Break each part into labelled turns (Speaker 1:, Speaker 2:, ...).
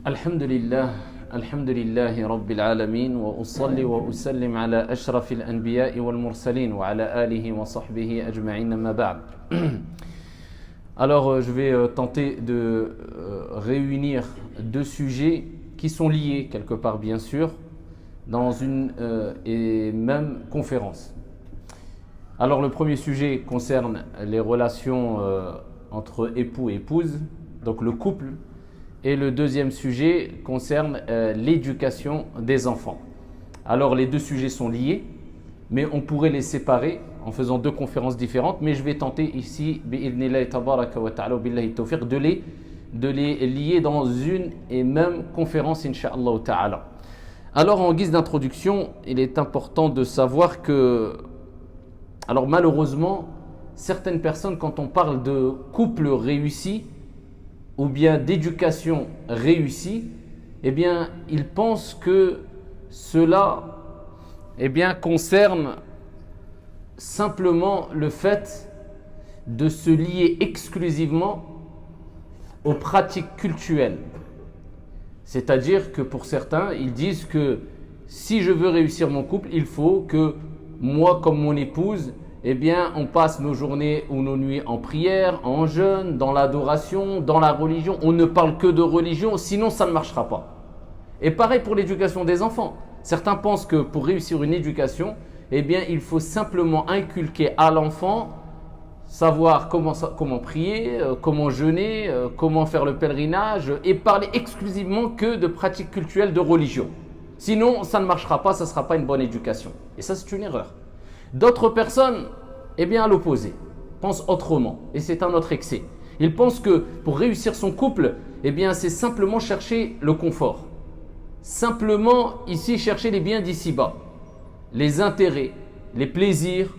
Speaker 1: الحمد لله الحمد لله رب العالمين وأصلي وأسلم على أشرف الأنبياء والمرسلين وعلى آله وصحبه أجمعين ما بعد. Alors je vais tenter de réunir deux sujets qui sont liés quelque part bien sûr dans une et même conférence. Alors le premier sujet concerne les relations entre époux et épouse, donc le couple. Et le deuxième sujet concerne l'éducation des enfants. Alors les deux sujets sont liés, mais on pourrait les séparer en faisant deux conférences différentes, mais je vais tenter ici de les lier dans une et même conférence, incha'Allah ta'ala. Alors en guise d'introduction, il est important de savoir que, alors malheureusement, certaines personnes, quand on parle de couple réussi, ou bien d'éducation réussie, eh bien, ils pensent que cela concerne simplement le fait de se lier exclusivement aux pratiques cultuelles. C'est-à-dire que pour certains, ils disent que si je veux réussir mon couple, il faut que moi, comme mon épouse, eh bien, on passe nos journées ou nos nuits en prière, en jeûne, dans l'adoration, dans la religion. On ne parle que de religion, sinon ça ne marchera pas. Et pareil pour l'éducation des enfants. Certains pensent que pour réussir une éducation, eh bien, il faut simplement inculquer à l'enfant, savoir comment prier, comment jeûner, comment faire le pèlerinage et parler exclusivement que de pratiques cultuelles de religion. Sinon, ça ne marchera pas, ça ne sera pas une bonne éducation. Et ça, c'est une erreur. D'autres personnes, eh bien à l'opposé, pensent autrement et c'est un autre excès. Ils pensent que pour réussir son couple, eh bien c'est simplement chercher le confort. Simplement ici chercher les biens d'ici-bas, les intérêts, les plaisirs,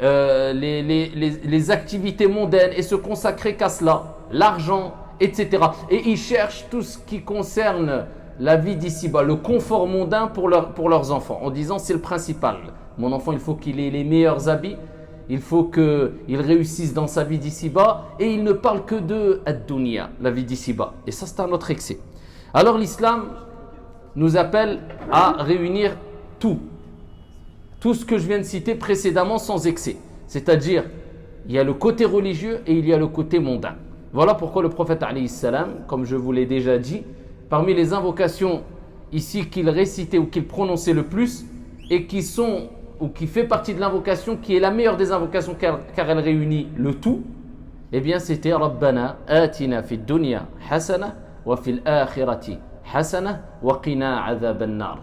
Speaker 1: les activités mondaines et se consacrer qu'à cela, l'argent, etc. Et ils cherchent tout ce qui concerne la vie d'ici-bas, le confort mondain pour leurs enfants, en disant c'est le principal. Mon enfant, il faut qu'il ait les meilleurs habits, il faut qu'il réussisse dans sa vie d'ici-bas et il ne parle que de ad-dunya, la vie d'ici-bas. Et ça, c'est un autre excès. Alors l'islam nous appelle à réunir tout ce que je viens de citer précédemment sans excès. C'est-à-dire, il y a le côté religieux et il y a le côté mondain. Voilà pourquoi le prophète, alayhi salam, comme je vous l'ai déjà dit, parmi les invocations ici qu'il récitait ou qu'il prononçait le plus et qui fait partie de l'invocation qui est la meilleure des invocations car elle réunit le tout, eh bien c'était Rabbana atina fid dunya hasana wa fil akhirati hasana wa qina adhaban nar.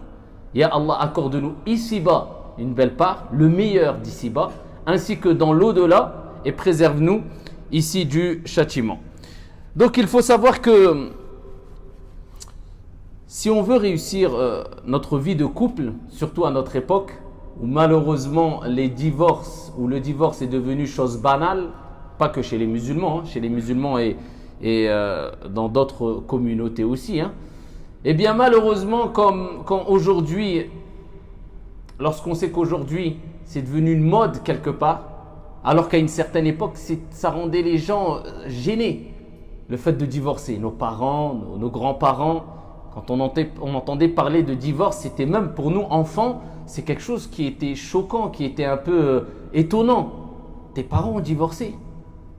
Speaker 1: Ya Allah, accorde-nous ici-bas une belle part, le meilleur d'ici-bas, ainsi que dans l'au-delà, et préserve-nous ici du châtiment. Donc il faut savoir que si on veut réussir notre vie de couple, surtout à notre époque, où malheureusement les divorces, où le divorce est devenu chose banale, pas que chez les musulmans, chez les musulmans et dans d'autres communautés aussi, eh bien malheureusement, quand aujourd'hui, lorsqu'on sait qu'aujourd'hui c'est devenu une mode quelque part, alors qu'à une certaine époque ça rendait les gens gênés, le fait de divorcer, nos parents, nos grands-parents. Quand on entendait parler de divorce, c'était même pour nous enfants, c'est quelque chose qui était choquant, qui était un peu étonnant. Tes parents ont divorcé.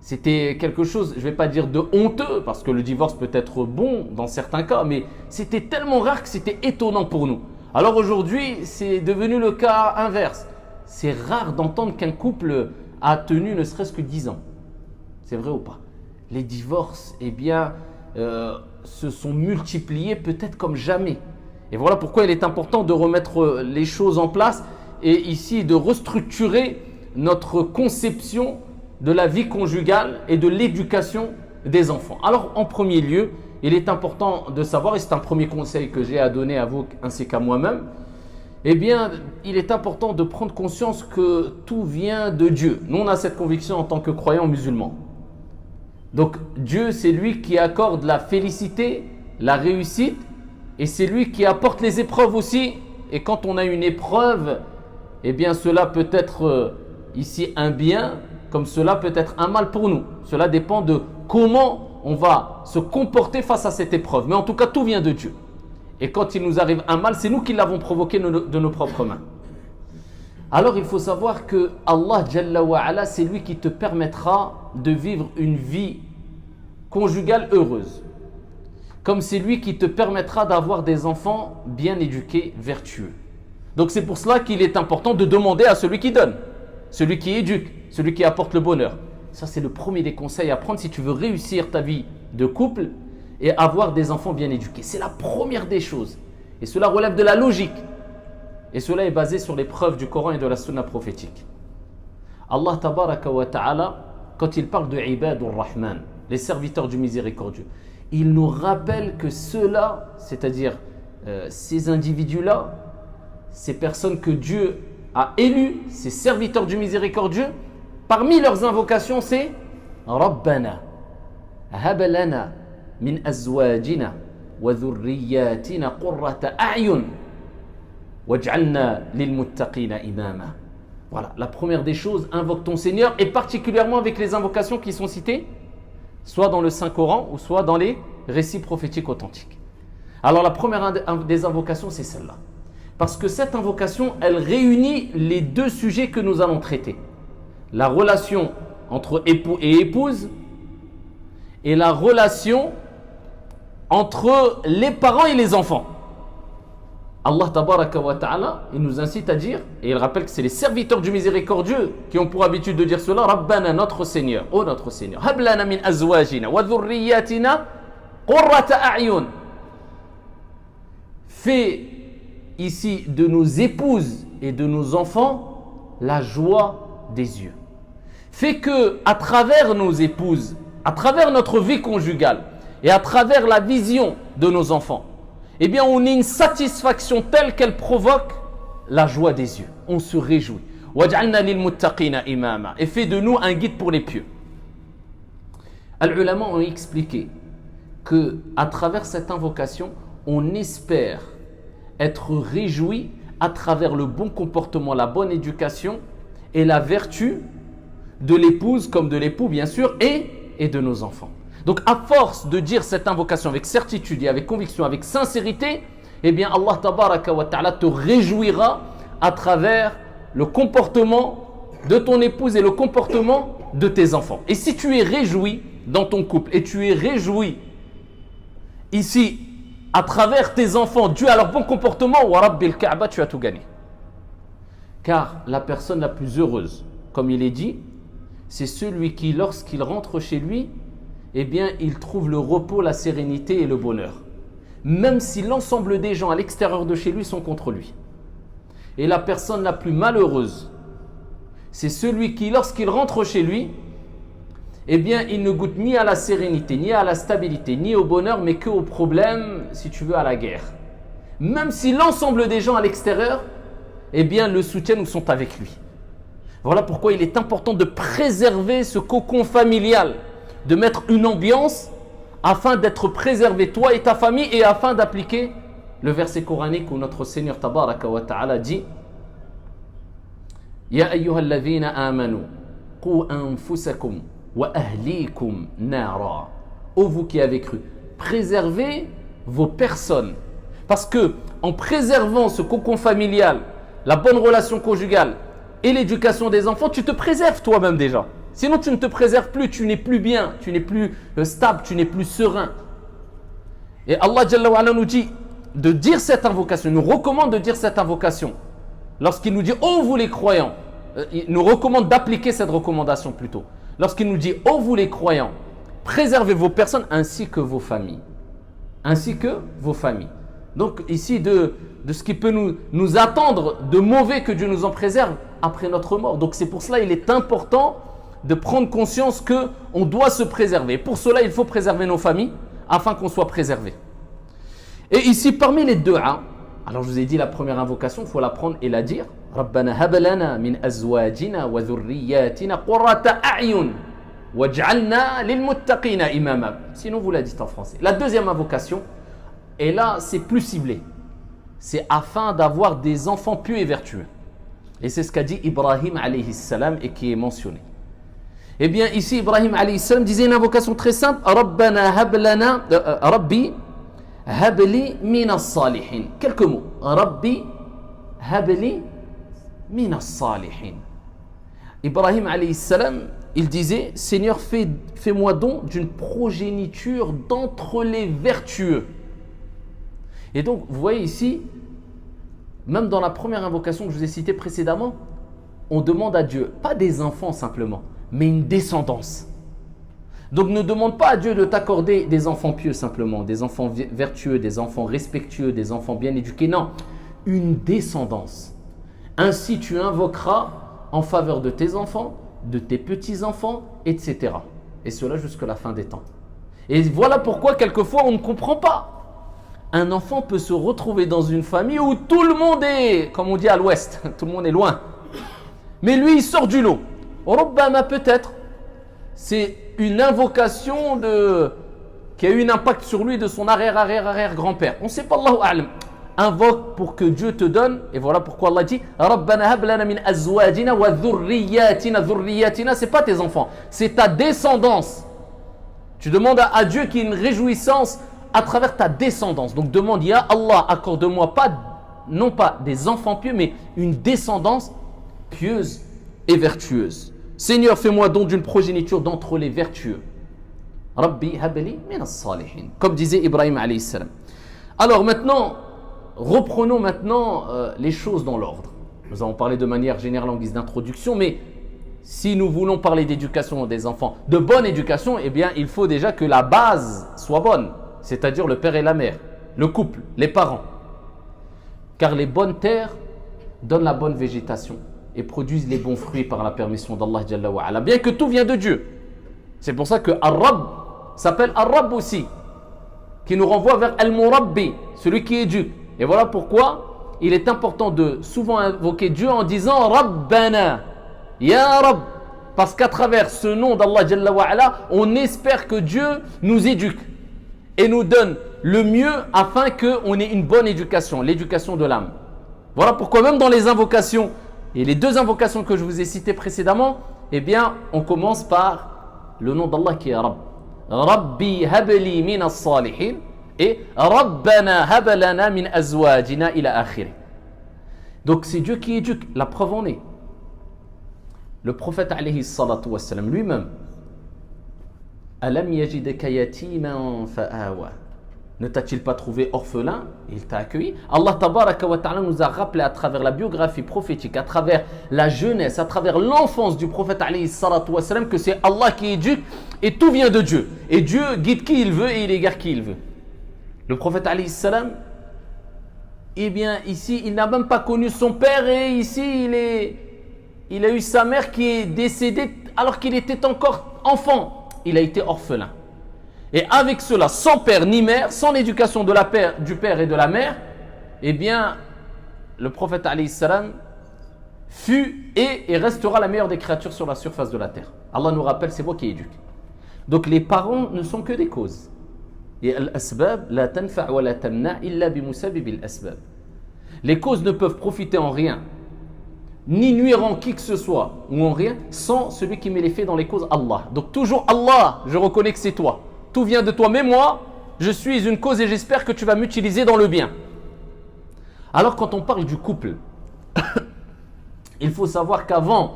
Speaker 1: C'était quelque chose, je ne vais pas dire de honteux, parce que le divorce peut être bon dans certains cas, mais c'était tellement rare que c'était étonnant pour nous. Alors aujourd'hui, c'est devenu le cas inverse. C'est rare d'entendre qu'un couple a tenu ne serait-ce que 10 ans. C'est vrai ou pas? Les divorces, eh bien, se sont multipliés peut-être comme jamais. Et voilà pourquoi il est important de remettre les choses en place et ici de restructurer notre conception de la vie conjugale et de l'éducation des enfants. Alors en premier lieu, il est important de savoir, et c'est un premier conseil que j'ai à donner à vous ainsi qu'à moi-même, eh bien il est important de prendre conscience que tout vient de Dieu. Nous on a cette conviction en tant que croyants musulmans. Donc Dieu, c'est lui qui accorde la félicité, la réussite, et c'est lui qui apporte les épreuves aussi. Et quand on a une épreuve, eh bien cela peut être ici un bien, comme cela peut être un mal pour nous. Cela dépend de comment on va se comporter face à cette épreuve. Mais en tout cas, tout vient de Dieu. Et quand il nous arrive un mal, c'est nous qui l'avons provoqué de nos propres mains. Alors il faut savoir que Allah Jalla wa Ala, c'est lui qui te permettra de vivre une vie conjugale heureuse. Comme c'est lui qui te permettra d'avoir des enfants bien éduqués, vertueux. Donc c'est pour cela qu'il est important de demander à celui qui donne, celui qui éduque, celui qui apporte le bonheur. Ça c'est le premier des conseils à prendre si tu veux réussir ta vie de couple et avoir des enfants bien éduqués. C'est la première des choses. Et cela relève de la logique. Et cela est basé sur les preuves du Coran et de la Sunna prophétique. Allah Tabaraka wa Ta'ala, quand il parle de Ibadur Rahman, les serviteurs du miséricordieux, il nous rappelle que ceux-là, c'est-à-dire ces individus-là, ces personnes que Dieu a élues, ces serviteurs du miséricordieux, parmi leurs invocations, c'est Rabbana, hab lana min azwajina wa dhurriyyatina qurrata a'yun. Waj'alna lilmuttaqina imama. Voilà, la première des choses, invoque ton Seigneur, et particulièrement avec les invocations qui sont citées, soit dans le Saint-Coran ou soit dans les récits prophétiques authentiques. Alors la première des invocations, c'est celle-là. Parce que cette invocation, elle réunit les deux sujets que nous allons traiter. La relation entre époux et épouse et la relation entre les parents et les enfants. Allah Tabaraka wa Ta'ala, il nous incite à dire, et il rappelle que c'est les serviteurs du miséricordieux qui ont pour habitude de dire cela, Rabbana, notre Seigneur, oh notre Seigneur, hab lana min azwajina wa dhurriyyatina qurrata a'yun. Fais ici de nos épouses et de nos enfants la joie des yeux. Fais que à travers nos épouses, à travers notre vie conjugale et à travers la vision de nos enfants, eh bien, on ait une satisfaction telle qu'elle provoque la joie des yeux. On se réjouit. وَجْعَلْنَا لِلْمُتَّقِينَ إِمَامًا. Et fait de nous un guide pour les pieux. Les ulama ont expliqué que à travers cette invocation, on espère être réjoui à travers le bon comportement, la bonne éducation et la vertu de l'épouse comme de l'époux, bien sûr, et de nos enfants. Donc, à force de dire cette invocation avec certitude et avec conviction, avec sincérité, eh bien, Allah Tabaraka wa Ta'ala te réjouira à travers le comportement de ton épouse et le comportement de tes enfants. Et si tu es réjoui dans ton couple et tu es réjoui ici à travers tes enfants dû à leur bon comportement, wa Rabbil Kaaba, tu as tout gagné. Car la personne la plus heureuse, comme il est dit, c'est celui qui, lorsqu'il rentre chez lui, eh bien, il trouve le repos, la sérénité et le bonheur. Même si l'ensemble des gens à l'extérieur de chez lui sont contre lui. Et la personne la plus malheureuse, c'est celui qui, lorsqu'il rentre chez lui, eh bien, il ne goûte ni à la sérénité, ni à la stabilité, ni au bonheur, mais qu'au problème, si tu veux, à la guerre. Même si l'ensemble des gens à l'extérieur, eh bien, le soutiennent ou sont avec lui. Voilà pourquoi il est important de préserver ce cocon familial, de mettre une ambiance afin d'être préservé, toi et ta famille, et afin d'appliquer le verset coranique où notre Seigneur Tabaraka wa Ta'ala dit Ya ayyuhalladhina amanu qu anfusakum wa ahlikum nara. Ô vous qui avez cru, préservez vos personnes. Parce que en préservant ce cocon familial, la bonne relation conjugale et l'éducation des enfants, tu te préserves toi-même déjà. Sinon, tu ne te préserves plus, tu n'es plus bien, tu n'es plus stable, tu n'es plus serein. Et Allah Jalla wa Ala nous dit de dire cette invocation, il nous recommande de dire cette invocation. Lorsqu'il nous dit « Oh vous les croyants », il nous recommande d'appliquer cette recommandation plutôt. Lorsqu'il nous dit « Oh vous les croyants », préservez vos personnes ainsi que vos familles. Ainsi que vos familles. Donc ici, de ce qui peut nous attendre de mauvais, que Dieu nous en préserve après notre mort. Donc c'est pour cela qu'il est important de prendre conscience qu'on doit se préserver. Pour cela, il faut préserver nos familles afin qu'on soit préservé. Et ici, parmi les deux, alors je vous ai dit la première invocation, il faut la prendre et la dire. Rabbana hab lana min azwajina wa dhurriyyatina qurrata a'yun waj'alna lilmuttaqina imama. Sinon, vous la dites en français. La deuxième invocation, et là, c'est plus ciblé. C'est afin d'avoir des enfants pieux et vertueux. Et c'est ce qu'a dit Ibrahim alayhi salam et qui est mentionné. Eh bien, ici, Ibrahim alayhi salam disait une invocation très simple. Rabbana hablana, Rabbi habli minas salihin. Quelques mots. Rabbi habli minas salihin. Ibrahim alayhi salam, il disait, Seigneur, fais-moi don d'une progéniture d'entre les vertueux. Et donc, vous voyez ici, même dans la première invocation que je vous ai citée précédemment, on demande à Dieu, pas des enfants simplement, mais une descendance. Donc ne demande pas à Dieu de t'accorder des enfants pieux simplement, des enfants vertueux, des enfants respectueux, des enfants bien éduqués. Non, une descendance. Ainsi tu invoqueras en faveur de tes enfants, de tes petits-enfants, etc. Et cela jusqu'à la fin des temps. Et voilà pourquoi quelquefois on ne comprend pas. Un enfant peut se retrouver dans une famille où tout le monde est, comme on dit à l'ouest, tout le monde est loin. Mais lui, il sort du lot. Rabbana peut-être, c'est une invocation qui a eu un impact sur lui de son arrière-arrière-arrière-grand-père. On ne sait pas, Allahu a'lam. Invoque pour que Dieu te donne, et voilà pourquoi Allah dit Rabbana hab lana min azwajina wa dhurriyyatina. Dhurriyyatina, c'est pas tes enfants, c'est ta descendance. Tu demandes à Dieu qu'il y ait une réjouissance à travers ta descendance. Donc demande, ya Allah, accorde-moi non pas des enfants pieux, mais une descendance pieuse et vertueuse. Seigneur, fais-moi don d'une progéniture d'entre les vertueux. Rabbi habli min as-salihin. Comme disait Ibrahim alayhi salam. Alors maintenant, reprenons maintenant les choses dans l'ordre. Nous avons parlé de manière générale en guise d'introduction, mais si nous voulons parler d'éducation des enfants, de bonne éducation, eh bien il faut déjà que la base soit bonne. C'est-à-dire le père et la mère, le couple, les parents. Car les bonnes terres donnent la bonne végétation et produisent les bons fruits par la permission d'Allah Jalla wa Ala, bien que tout vient de Dieu. C'est pour ça que Ar-Rabb s'appelle Ar-Rabb aussi, qui nous renvoie vers Al-Murabbi, celui qui éduque. Et voilà pourquoi il est important de souvent invoquer Dieu en disant Rabbana, Ya Rabb, parce qu'à travers ce nom d'Allah Jalla wa Ala, on espère que Dieu nous éduque et nous donne le mieux afin qu'on ait une bonne éducation, l'éducation de l'âme. Voilà pourquoi même dans les invocations, et les deux invocations que je vous ai citées précédemment, eh bien, on commence par le nom d'Allah qui est Rabb. Rabbi habli min as-salihin et Rabbana habalana min azwajina ila akhiri. Donc c'est Dieu qui éduque, la preuve en est. Le prophète alayhi salatu wassalam lui-même, Alam yajidaka yatiman fa'awa. Ne t'a-t-il pas trouvé orphelin? Il t'a accueilli. Allah tabaraka wa ta'ala nous a rappelé à travers la biographie prophétique, à travers la jeunesse, à travers l'enfance du prophète alayhi salatu wassalam, que c'est Allah qui éduque et tout vient de Dieu. Et Dieu guide qui il veut et il égare qui il veut. Le prophète alayhi salam, eh bien ici, il n'a même pas connu son père et ici, il a eu sa mère qui est décédée alors qu'il était encore enfant. Il a été orphelin. Et avec cela, sans père ni mère, sans l'éducation du père et de la mère, eh bien, le prophète alayhi salam fut et restera la meilleure des créatures sur la surface de la terre. Allah nous rappelle, c'est moi qui éduque. Donc les parents ne sont que des causes. Et al-asbab la tanfa' wa la tamna' illa bi musabibil asbab. Les causes ne peuvent profiter en rien, ni nuire en qui que ce soit, ou en rien, sans celui qui met les faits dans les causes, Allah. Donc toujours Allah, je reconnais que c'est toi. Tout vient de toi, mais moi, je suis une cause et j'espère que tu vas m'utiliser dans le bien. Alors quand on parle du couple, il faut savoir qu'avant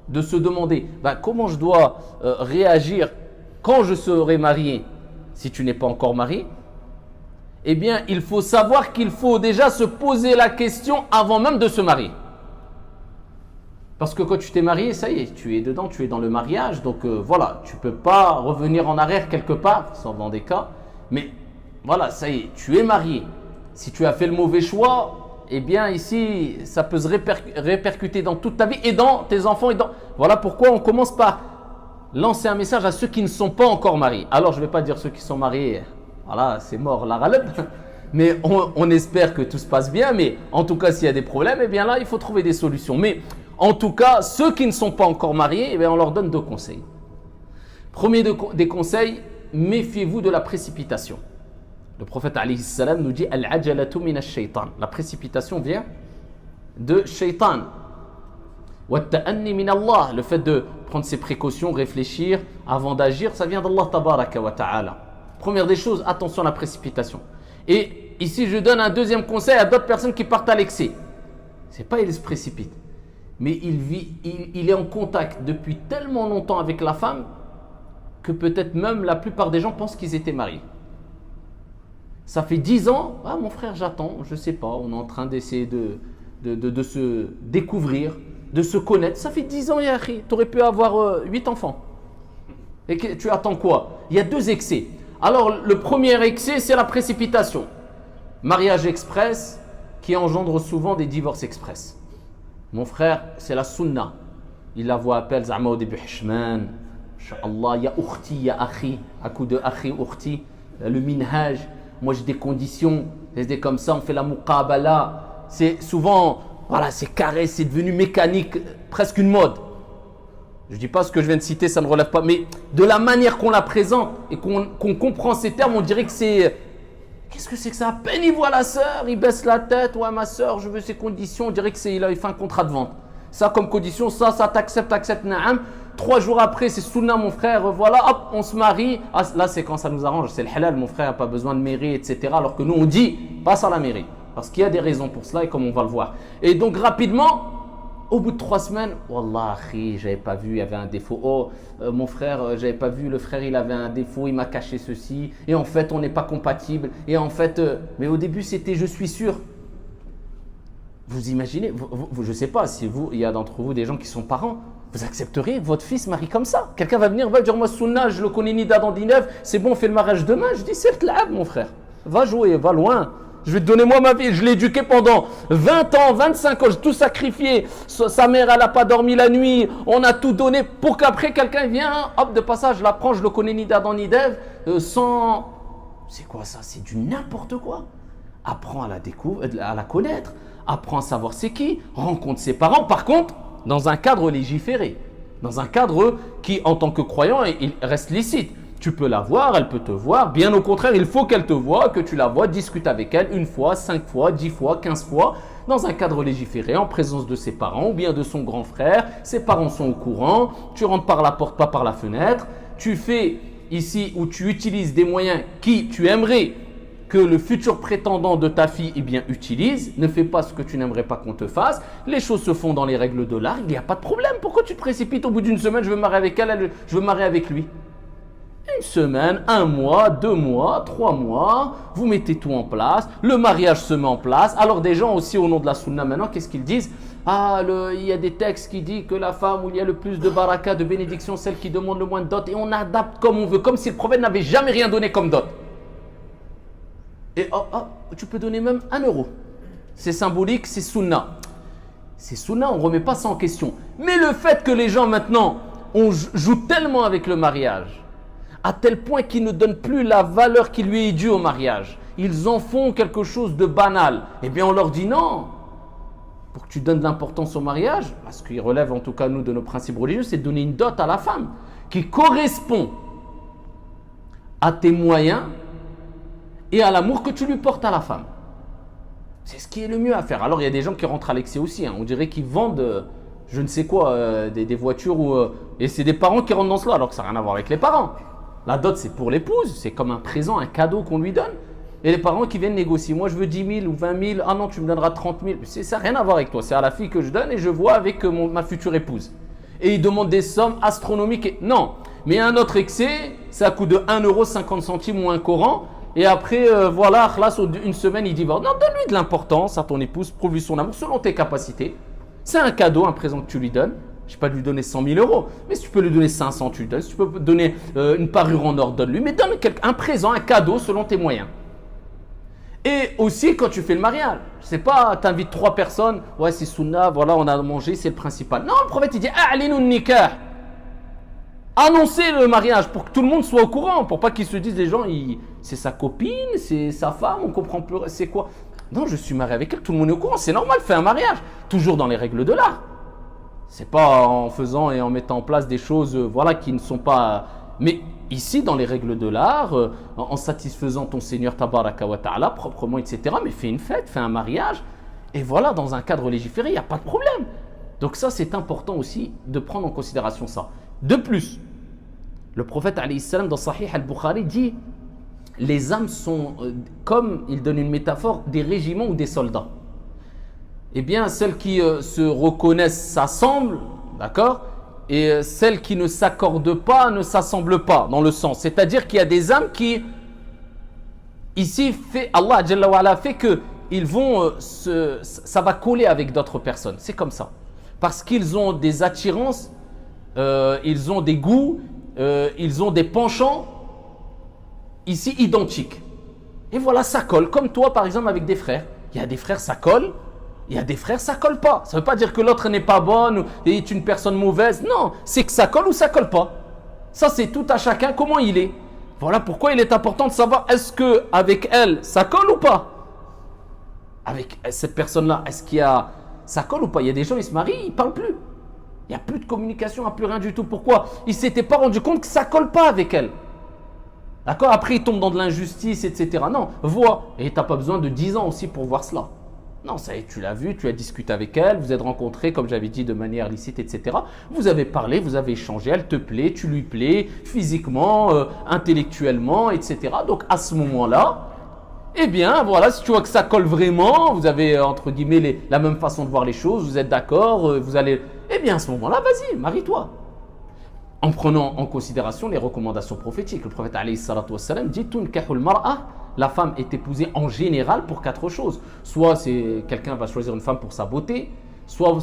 Speaker 1: de se demander comment je dois réagir quand je serai marié, si tu n'es pas encore marié, eh bien il faut savoir qu'il faut déjà se poser la question avant même de se marier. Parce que quand tu t'es marié, ça y est, tu es dedans, tu es dans le mariage. Donc voilà, tu ne peux pas revenir en arrière quelque part, sauf dans des cas. Mais voilà, ça y est, tu es marié. Si tu as fait le mauvais choix, eh bien ici, ça peut se répercuter dans toute ta vie et dans tes enfants. Voilà pourquoi on commence par lancer un message à ceux qui ne sont pas encore mariés. Alors je ne vais pas dire ceux qui sont mariés, voilà, c'est mort, la raleb. Mais on espère que tout se passe bien. Mais en tout cas, s'il y a des problèmes, eh bien là, il faut trouver des solutions. Mais en tout cas, ceux qui ne sont pas encore mariés, eh bien, on leur donne 2 conseils. Premier des conseils, méfiez-vous de la précipitation. Le prophète alayhi salam nous dit Al-ajalatu min ash-shaytan. La précipitation vient de shaytan. Watta'anni min Allah, le fait de prendre ses précautions, réfléchir avant d'agir, ça vient d'Allah tabaraka wa ta'ala. Première des choses, attention à la précipitation. Et ici, je donne un deuxième conseil à d'autres personnes qui partent à l'excès. C'est pas il se précipite, mais il est en contact depuis tellement longtemps avec la femme que peut-être même la plupart des gens pensent qu'ils étaient mariés. Ça fait 10 ans, ah mon frère j'attends, je sais pas, on est en train d'essayer de se découvrir, de se connaître. Ça fait 10 ans, Yahri, tu aurais pu avoir 8 enfants. Et que, tu attends quoi? Il y a 2 excès. Alors le premier excès, c'est la précipitation. Mariage express qui engendre souvent des divorces express. Mon frère, c'est la sunna. Il la voit appelle Zama au début Hishman. Inch'Allah, il y a Ukhti, il y a Akhi, à coup de Akhi, Ukhti, le minhaj. Moi j'ai des conditions, c'est comme ça, on fait la muqabala. C'est souvent, voilà, c'est carré, c'est devenu mécanique, presque une mode. Je ne dis pas ce que je viens de citer, ça ne relève pas, mais de la manière qu'on la présente et qu'on comprend ces termes, on dirait que c'est. Qu'est-ce que c'est que ça? À peine il voit la sœur, il baisse la tête. Ouais, ma sœur, je veux ces conditions. On dirait qu'il a fait un contrat de vente. Ça comme condition, ça t'accepte, na'am. 3 jours après, c'est sunna, mon frère. Voilà, hop, on se marie. Ah, là, c'est quand ça nous arrange. C'est le halal, mon frère, pas besoin de mairie, etc. Alors que nous, on dit, passe à la mairie. Parce qu'il y a des raisons pour cela et comme on va le voir. Et donc, rapidement, au bout de 3 semaines, Wallah, j'avais pas vu, il y avait un défaut. Oh, mon frère, j'avais pas vu, le frère, il avait un défaut, il m'a caché ceci. Et en fait, on n'est pas compatible. Et en fait, mais au début, c'était je suis sûr. Vous imaginez, je ne sais pas si il y a d'entre vous des gens qui sont parents, vous accepteriez que votre fils marie comme ça? Quelqu'un va venir, va dire moi sunna, je le connais Nida dans 19, c'est bon, on fait le mariage demain. Je dis c'est l'ab, mon frère. Va jouer, va loin. Je vais te donner moi ma vie. Je l'ai éduqué pendant 20 ans, 25 ans. J'ai tout sacrifié. Sa mère, elle n'a pas dormi la nuit. On a tout donné pour qu'après quelqu'un vienne. Hop, de passage, je l'apprends. Je le connais Nida dans Nidev. Sans. C'est quoi ça? C'est du n'importe quoi. Apprends à la découvrir, à la connaître. Apprends à savoir c'est qui. Rencontre ses parents. Par contre, dans un cadre légiféré. Dans un cadre qui, en tant que croyant, il reste licite. Tu peux la voir, elle peut te voir. Bien au contraire, il faut qu'elle te voie, que tu la vois, discute avec elle 1 fois, 5 fois, 10 fois, 15 fois, dans un cadre légiféré, en présence de ses parents ou bien de son grand frère. Ses parents sont au courant. Tu rentres par la porte, pas par la fenêtre. Tu fais ici où tu utilises des moyens qui tu aimerais que le futur prétendant de ta fille utilise. Ne fais pas ce que tu n'aimerais pas qu'on te fasse. Les choses se font dans les règles de l'art. Il n'y a pas de problème. Pourquoi tu te précipites au bout d'une semaine? Je veux me marier avec elle, je veux me marier avec lui. 1 semaine, 1 mois, 2 mois, 3 mois, vous mettez tout en place, le mariage se met en place. Alors des gens aussi au nom de la sunna maintenant, qu'est-ce qu'ils disent? Ah, il y a des textes qui disent que la femme où il y a le plus de baraka, de bénédiction, celle qui demande le moins de dot, et on adapte comme on veut, comme si le prophète n'avait jamais rien donné comme dot. Et tu peux donner même 1 euro. C'est symbolique, c'est sunna. C'est sunna, on ne remet pas ça en question. Mais le fait que les gens maintenant, on joue tellement avec le mariage, à tel point qu'ils ne donnent plus la valeur qui lui est due au mariage. Ils en font quelque chose de banal. Eh bien, on leur dit non. Pour que tu donnes de l'importance au mariage, parce qu'il relève en tout cas nous de nos principes religieux, c'est de donner une dot à la femme qui correspond à tes moyens et à l'amour que tu lui portes à la femme. C'est ce qui est le mieux à faire. Alors, il y a des gens qui rentrent à l'excès aussi. On dirait qu'ils vendent je ne sais quoi, des voitures. Et c'est des parents qui rentrent dans cela, alors que ça n'a rien à voir avec les parents. La dot, c'est pour l'épouse, c'est comme un présent, un cadeau qu'on lui donne. Et les parents qui viennent négocier, moi je veux 10 000 ou 20 000, ah non, tu me donneras 30 000. Ça n'a rien à voir avec toi, c'est à la fille que je donne et je vois avec ma future épouse. Et ils demandent des sommes astronomiques. Non, mais un autre excès, ça coûte de 1 euro 50 centimes ou un Coran. Et après, voilà, khlas, 1 semaine, il divorce. Non, donne-lui de l'importance à ton épouse, prouve-lui son amour selon tes capacités. C'est un cadeau, un présent que tu lui donnes. Je ne vais pas lui donner 100 000 euros, mais si tu peux lui donner 500, tu lui donnes. Si tu peux donner une parure en or, donne-lui. Mais donne un présent, un cadeau selon tes moyens. Et aussi quand tu fais le mariage. C'est pas, tu invites 3 personnes, ouais c'est sunna, voilà on a mangé, c'est le principal. Non, le prophète il dit a'linu nikah. Annoncez le mariage pour que tout le monde soit au courant, pour pas qu'ils se disent les gens, c'est sa copine, c'est sa femme, on comprend plus, c'est quoi? Non, je suis marié avec elle, tout le monde est au courant, c'est normal, fais un mariage, toujours dans les règles de l'art. C'est pas en faisant et en mettant en place des choses voilà, qui ne sont pas... Mais ici, dans les règles de l'art, en satisfaisant ton Seigneur Tabaraka wa Ta'ala, proprement, etc. Mais fais une fête, fais un mariage. Et voilà, dans un cadre légiféré, il n'y a pas de problème. Donc ça, c'est important aussi de prendre en considération ça. De plus, le prophète alayhi salam dans Sahih al-Bukhari dit les âmes sont, comme il donne une métaphore, des régiments ou des soldats. Eh bien, celles qui se reconnaissent s'assemblent, d'accord, et celles qui ne s'accordent pas ne s'assemblent pas dans le sens. C'est-à-dire qu'il y a des âmes qui, ici, Allah Jalla wa Ala fait que ils vont ça va coller avec d'autres personnes. C'est comme ça. Parce qu'ils ont des attirances, ils ont des goûts, ils ont des penchants ici identiques. Et voilà, ça colle. Comme toi, par exemple, avec des frères. Il y a des frères, ça colle. Il y a des frères, ça colle pas. Ça ne veut pas dire que l'autre n'est pas bonne ou est une personne mauvaise. Non, c'est que ça colle ou ça colle pas. Ça, c'est tout à chacun comment il est. Voilà pourquoi il est important de savoir est-ce qu'avec elle, ça colle ou pas. Avec cette personne-là, est-ce qu'il y a ça colle ou pas? Il y a des gens, ils se marient, ils ne parlent plus. Il n'y a plus de communication, il n'y a plus rien du tout. Pourquoi? Ils ne s'étaient pas rendu compte que ça ne colle pas avec elle. D'accord? Après, ils tombent dans de l'injustice, etc. Non, vois. Et tu n'as pas besoin de 10 ans aussi pour voir cela. Non, ça y est, tu l'as vu, tu as discuté avec elle, vous êtes rencontrés, comme j'avais dit, de manière licite, etc. Vous avez parlé, vous avez échangé, elle te plaît, tu lui plais, physiquement, intellectuellement, etc. Donc, à ce moment-là, eh bien, voilà, si tu vois que ça colle vraiment, vous avez, entre guillemets, la même façon de voir les choses, vous êtes d'accord, vous allez… Eh bien, à ce moment-là, vas-y, marie-toi. En prenant en considération les recommandations prophétiques. Le prophète, alayhi salatu wassalam, dit « Tunkahul mar'a » La femme est épousée en général pour 4 choses. Soit c'est quelqu'un va choisir une femme pour sa beauté, soit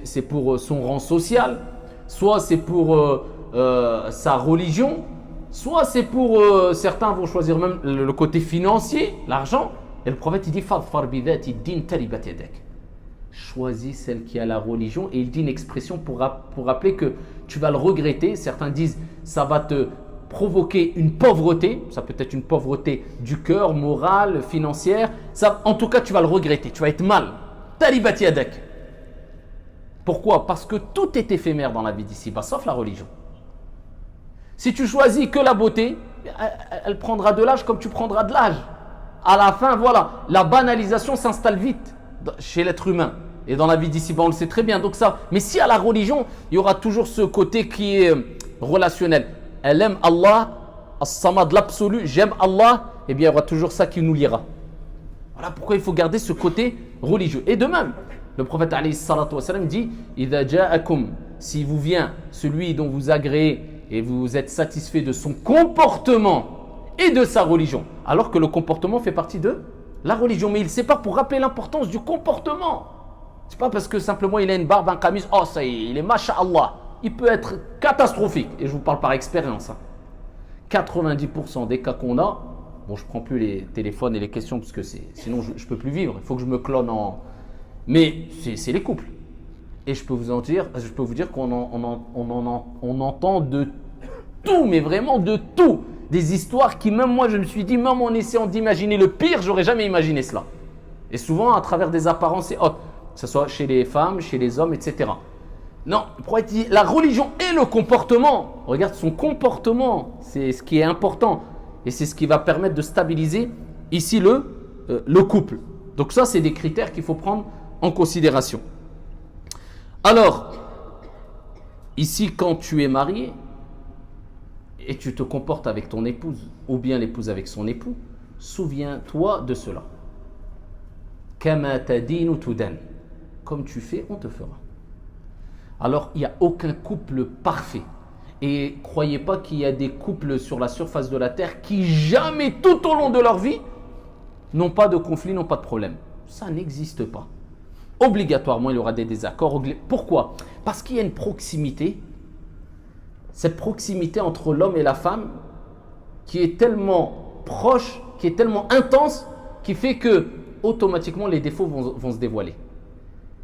Speaker 1: c'est pour son rang social, soit c'est pour sa religion, soit c'est pour, certains vont choisir même le côté financier, l'argent. Et le prophète il dit Fadfar bidhati din taribat yadak. Choisis celle qui a la religion. Et il dit une expression pour rappeler que tu vas le regretter. Certains disent ça va te provoquer une pauvreté. Ça peut être une pauvreté du cœur, morale, financière. Ça, en tout cas, tu vas le regretter. Tu vas être mal. Taribat yadak. Pourquoi? Parce que tout est éphémère dans la vie d'ici-bas, sauf la religion. Si tu choisis que la beauté, elle prendra de l'âge comme tu prendras de l'âge. À la fin, voilà, la banalisation s'installe vite chez l'être humain. Et dans la vie d'ici-bas, on le sait très bien. Donc ça, mais si à la religion, il y aura toujours ce côté qui est relationnel. Elle aime Allah, as-samad, l'absolu, j'aime Allah, eh bien il y aura toujours ça qui nous liera. Voilà pourquoi il faut garder ce côté religieux. Et de même, le prophète alayhi salatu wa sallam dit « Idha ja'akum » si vous vient celui dont vous agréez et vous êtes satisfait de son comportement et de sa religion, alors que le comportement fait partie de la religion. Mais il ne sait pas pour rappeler l'importance du comportement. Ce n'est pas parce que simplement il a une barbe, un camis, oh ça y est, il est masha'Allah. Il peut être catastrophique. Et je vous parle par expérience. 90% des cas qu'on a, bon je ne prends plus les téléphones et les questions parce que sinon je ne peux plus vivre. Il faut que je me clone en… Mais c'est les couples. Et je peux vous dire qu'on entend de tout, mais vraiment de tout. Des histoires qui, même moi, je me suis dit, même en essayant d'imaginer le pire, j'aurais jamais imaginé cela. Et souvent, à travers des apparences et autres, que ce soit chez les femmes, chez les hommes, etc. Non, pour être dit, la religion et le comportement. Regarde son comportement, c'est ce qui est important. Et c'est ce qui va permettre de stabiliser ici le couple. Donc ça, c'est des critères qu'il faut prendre en considération. Alors, ici, quand tu es marié et tu te comportes avec ton épouse, ou bien l'épouse avec son époux, souviens-toi de cela. Kama tadinu tudan. Comme tu fais, on te fera. Alors, il n'y a aucun couple parfait. Et croyez pas qu'il y a des couples sur la surface de la terre qui jamais, tout au long de leur vie, n'ont pas de conflit, n'ont pas de problème. Ça n'existe pas. Obligatoirement, il y aura des désaccords. Pourquoi? Parce qu'il y a une proximité. Cette proximité entre l'homme et la femme qui est tellement proche, qui est tellement intense, qui fait que automatiquement les défauts vont se dévoiler.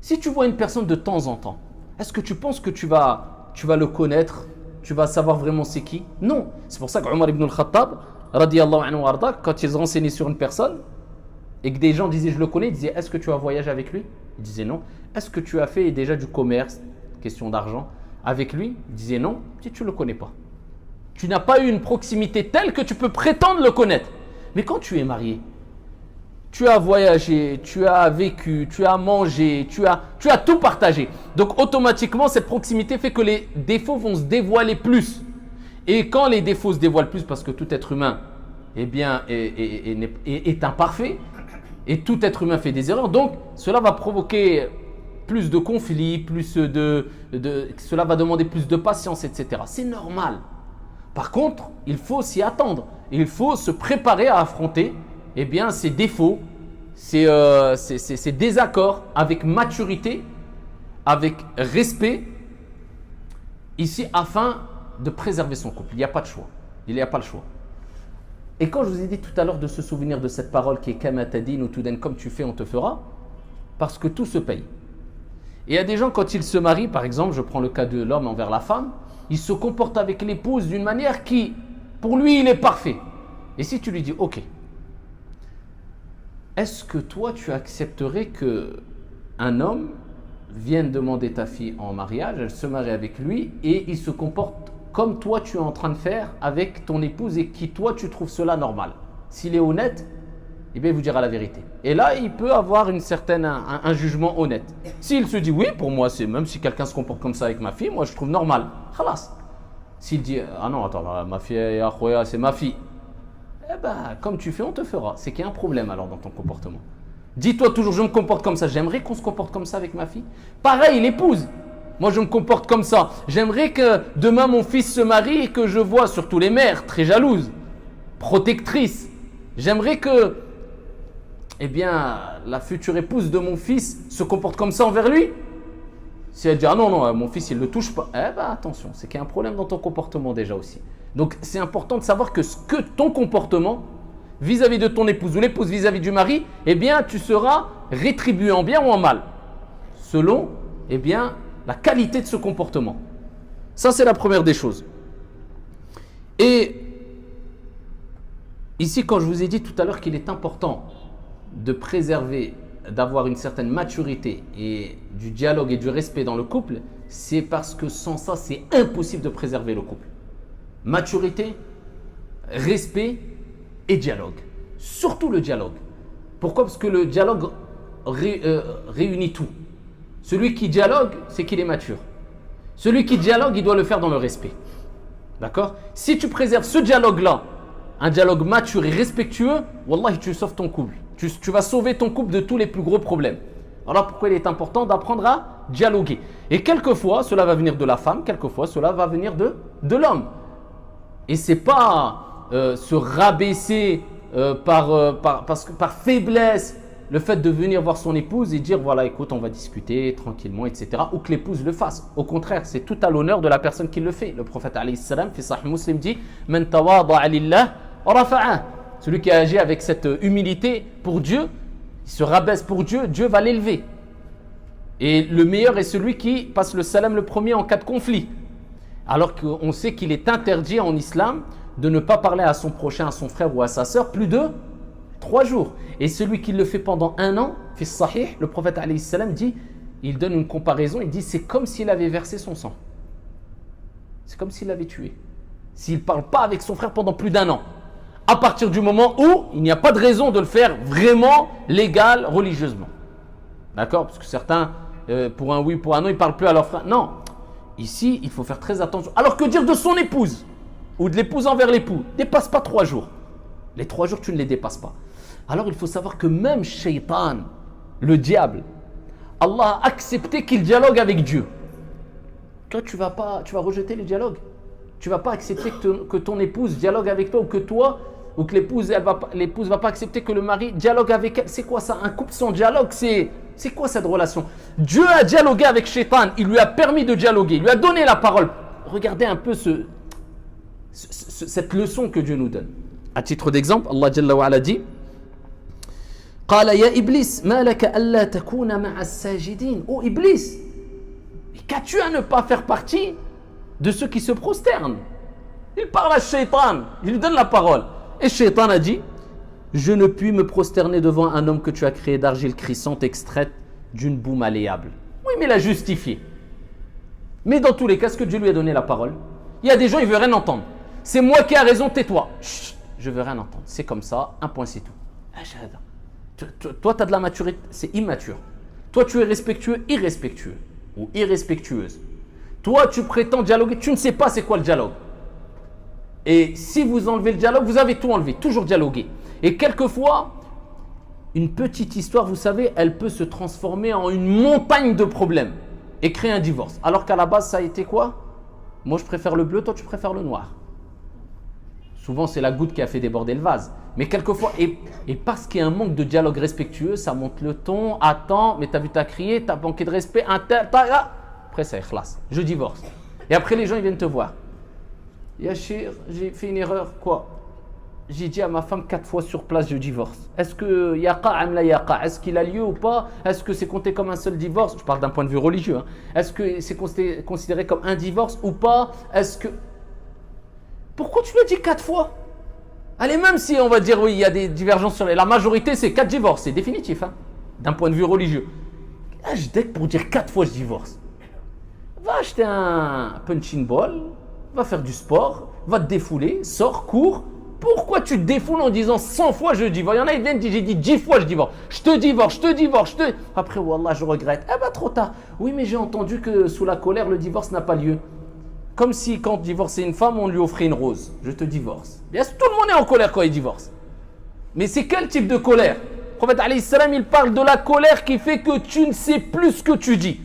Speaker 1: Si tu vois une personne de temps en temps, est-ce que tu penses que tu vas le connaître? Tu vas savoir vraiment c'est qui? Non. C'est pour ça qu'Omar ibn al-Khattab, radiyallahu anhu arda, quand il se renseignait sur une personne et que des gens disaient je le connais, il disait est-ce que tu as voyagé avec lui? Il disait non. Est-ce que tu as fait déjà du commerce, question d'argent, avec lui? Il disait non. Si tu ne le connais pas. Tu n'as pas eu une proximité telle que tu peux prétendre le connaître. Mais quand tu es marié, tu as voyagé, tu as vécu, tu as mangé, tu as tout partagé. Donc automatiquement, cette proximité fait que les défauts vont se dévoiler plus. Et quand les défauts se dévoilent plus, parce que tout être humain eh bien, est imparfait, et tout être humain fait des erreurs, donc cela va provoquer plus de conflits, cela va demander plus de patience, etc. C'est normal. Par contre, il faut s'y attendre. Il faut se préparer à affronter eh bien, ces défauts, ces désaccords avec maturité, avec respect, ici afin de préserver son couple. Il n'y a pas de choix. Il n'y a pas le choix. Et quand je vous ai dit tout à l'heure de se souvenir de cette parole qui est Kama tadin ou Tudan, comme tu fais, on te fera, parce que tout se paye. Et il y a des gens, quand ils se marient, par exemple, je prends le cas de l'homme envers la femme, il se comporte avec l'épouse d'une manière qui, pour lui, il est parfait. Et si tu lui dis, ok, est-ce que toi, tu accepterais qu'un homme vienne demander ta fille en mariage, elle se marie avec lui et il se comporte comme toi, tu es en train de faire avec ton épouse et qui, toi, tu trouves cela normal? S'il est honnête, eh bien, il vous dira la vérité. Et là, il peut avoir un jugement honnête. S'il se dit, oui, pour moi, c'est même si quelqu'un se comporte comme ça avec ma fille, moi, je trouve normal. Khalas. S'il dit, ah non, attends, ma fille, c'est ma fille. Eh bien, comme tu fais, on te fera. C'est qu'il y a un problème alors dans ton comportement. Dis-toi toujours, je me comporte comme ça. J'aimerais qu'on se comporte comme ça avec ma fille. Pareil, l'épouse. Moi, je me comporte comme ça. J'aimerais que demain, mon fils se marie et que je vois, surtout les mères, très jalouses, protectrices. J'aimerais que, eh bien, la future épouse de mon fils se comporte comme ça envers lui. Si elle dit, ah non, non, mon fils, il ne le touche pas. Eh bien, attention, c'est qu'il y a un problème dans ton comportement déjà aussi. Donc, c'est important de savoir que ton comportement vis-à-vis de ton épouse ou l'épouse vis-à-vis du mari, eh bien, tu seras rétribué en bien ou en mal, selon, eh bien, la qualité de ce comportement. Ça, c'est la première des choses. Et ici, quand je vous ai dit tout à l'heure qu'il est important de préserver, d'avoir une certaine maturité et du dialogue et du respect dans le couple, c'est parce que sans ça, c'est impossible de préserver le couple. Maturité, respect et dialogue. Surtout le dialogue. Pourquoi? Parce que le dialogue réunit tout. Celui qui dialogue, c'est qu'il est mature. Celui qui dialogue, il doit le faire dans le respect. D'accord? Si tu préserves ce dialogue-là, un dialogue mature et respectueux, wallahi, tu sauves ton couple. Tu vas sauver ton couple de tous les plus gros problèmes. Alors pourquoi il est important d'apprendre à dialoguer? Et quelquefois, cela va venir de la femme, quelquefois, cela va venir de l'homme. Et ce n'est pas se rabaisser par faiblesse, le fait de venir voir son épouse et dire voilà, écoute, on va discuter tranquillement, etc. Ou que l'épouse le fasse. Au contraire, c'est tout à l'honneur de la personne qui le fait. Le prophète alayhi salam, fi Sahih Muslim, dit Man tawada'a lillah rafa'ah. Celui qui agit avec cette humilité pour Dieu, il se rabaisse pour Dieu, Dieu va l'élever. Et le meilleur est celui qui passe le salam le premier en cas de conflit. Alors qu'on sait qu'il est interdit en islam de ne pas parler à son prochain, à son frère ou à sa sœur plus de 3 jours. Et celui qui le fait pendant 1 an, fi sahih, le prophète alayhi salam dit, il donne une comparaison, il dit c'est comme s'il avait versé son sang. C'est comme s'il l'avait tué. S'il ne parle pas avec son frère pendant plus d'1 an. À partir du moment où il n'y a pas de raison de le faire vraiment légal, religieusement. D'accord? Parce que certains, pour un oui, pour un non, ils ne parlent plus à leur frère. Non. Ici, il faut faire très attention. Alors que dire de son épouse ou de l'épouse envers l'époux? Dépasse pas 3 jours. Les 3 jours, tu ne les dépasses pas. Alors, il faut savoir que même Shaitan, le diable, Allah a accepté qu'il dialogue avec Dieu. Toi, tu vas rejeter le dialogue. Tu ne vas pas accepter que ton épouse dialogue avec toi ou que toi, ou que l'épouse ne va pas accepter que le mari dialogue avec elle. C'est quoi ça? Un couple sans dialogue, c'est quoi cette relation? Dieu a dialogué avec Shaitan, il lui a permis de dialoguer, il lui a donné la parole. Regardez un peu cette leçon que Dieu nous donne. À titre d'exemple, Allah Jalla wa Ala dit Qala ya Iblis, ma laka alla takuna ma'a as-sajidin. Oh Iblis, qu'as-tu à ne pas faire partie de ceux qui se prosternent? Il parle à Shaitan, il lui donne la parole. Et Shaitan a dit je ne puis me prosterner devant un homme que tu as créé d'argile crissante extraite d'une boue malléable. Oui, mais il a justifié. Mais dans tous les cas, est-ce que Dieu lui a donné la parole? Il y a des gens, ils ne veulent rien entendre. C'est moi qui ai raison, tais-toi. Chut, je ne veux rien entendre. C'est comme ça, un point, c'est tout. Toi, tu as de la maturité, c'est immature. Toi, tu es respectueux, irrespectueux ou irrespectueuse. Toi, tu prétends dialoguer, tu ne sais pas c'est quoi le dialogue. Et si vous enlevez le dialogue, vous avez tout enlevé, toujours dialoguer. Et quelquefois, une petite histoire, vous savez, elle peut se transformer en une montagne de problèmes et créer un divorce. Alors qu'à la base, ça a été quoi? Moi, je préfère le bleu, toi, tu préfères le noir. Souvent, c'est la goutte qui a fait déborder le vase. Mais quelquefois, et parce qu'il y a un manque de dialogue respectueux, ça monte le ton, attends, mais t'as vu, t'as crié, t'as manqué de respect, après ça ikhlas, je divorce. Et après, les gens, ils viennent te voir. Yachir, j'ai fait une erreur, quoi? J'ai dit à ma femme 4 fois sur place, je divorce. Est-ce que yaqa la yaqa? Est-ce qu'il a lieu ou pas? Est-ce que c'est compté comme un seul divorce? Je parle d'un point de vue religieux. Hein. Est-ce que c'est considéré comme un divorce ou pas? Est-ce que... Pourquoi tu l'as dit 4 fois? Allez, même si on va dire oui, il y a des divergences sur la majorité, c'est 4 divorces, c'est définitif, hein, d'un point de vue religieux. Là, je deck pour dire 4 fois je divorce. Va acheter un punching ball, va faire du sport, va te défouler, sors, cours. Pourquoi tu te défoules en disant 100 fois je divorce? Il y en a, ils viennent dire, j'ai dit 10 fois je divorce. Je te divorce, je te divorce, je te... Après, wallah, je regrette. Eh ben, trop tard. Oui, mais j'ai entendu que sous la colère, le divorce n'a pas lieu. Comme si quand divorçait une femme, on lui offrait une rose. Je te divorce. Bien sûr, tout le monde est en colère quand il divorce. Mais c'est quel type de colère? Le prophète alayhi salam, il parle de la colère qui fait que tu ne sais plus ce que tu dis.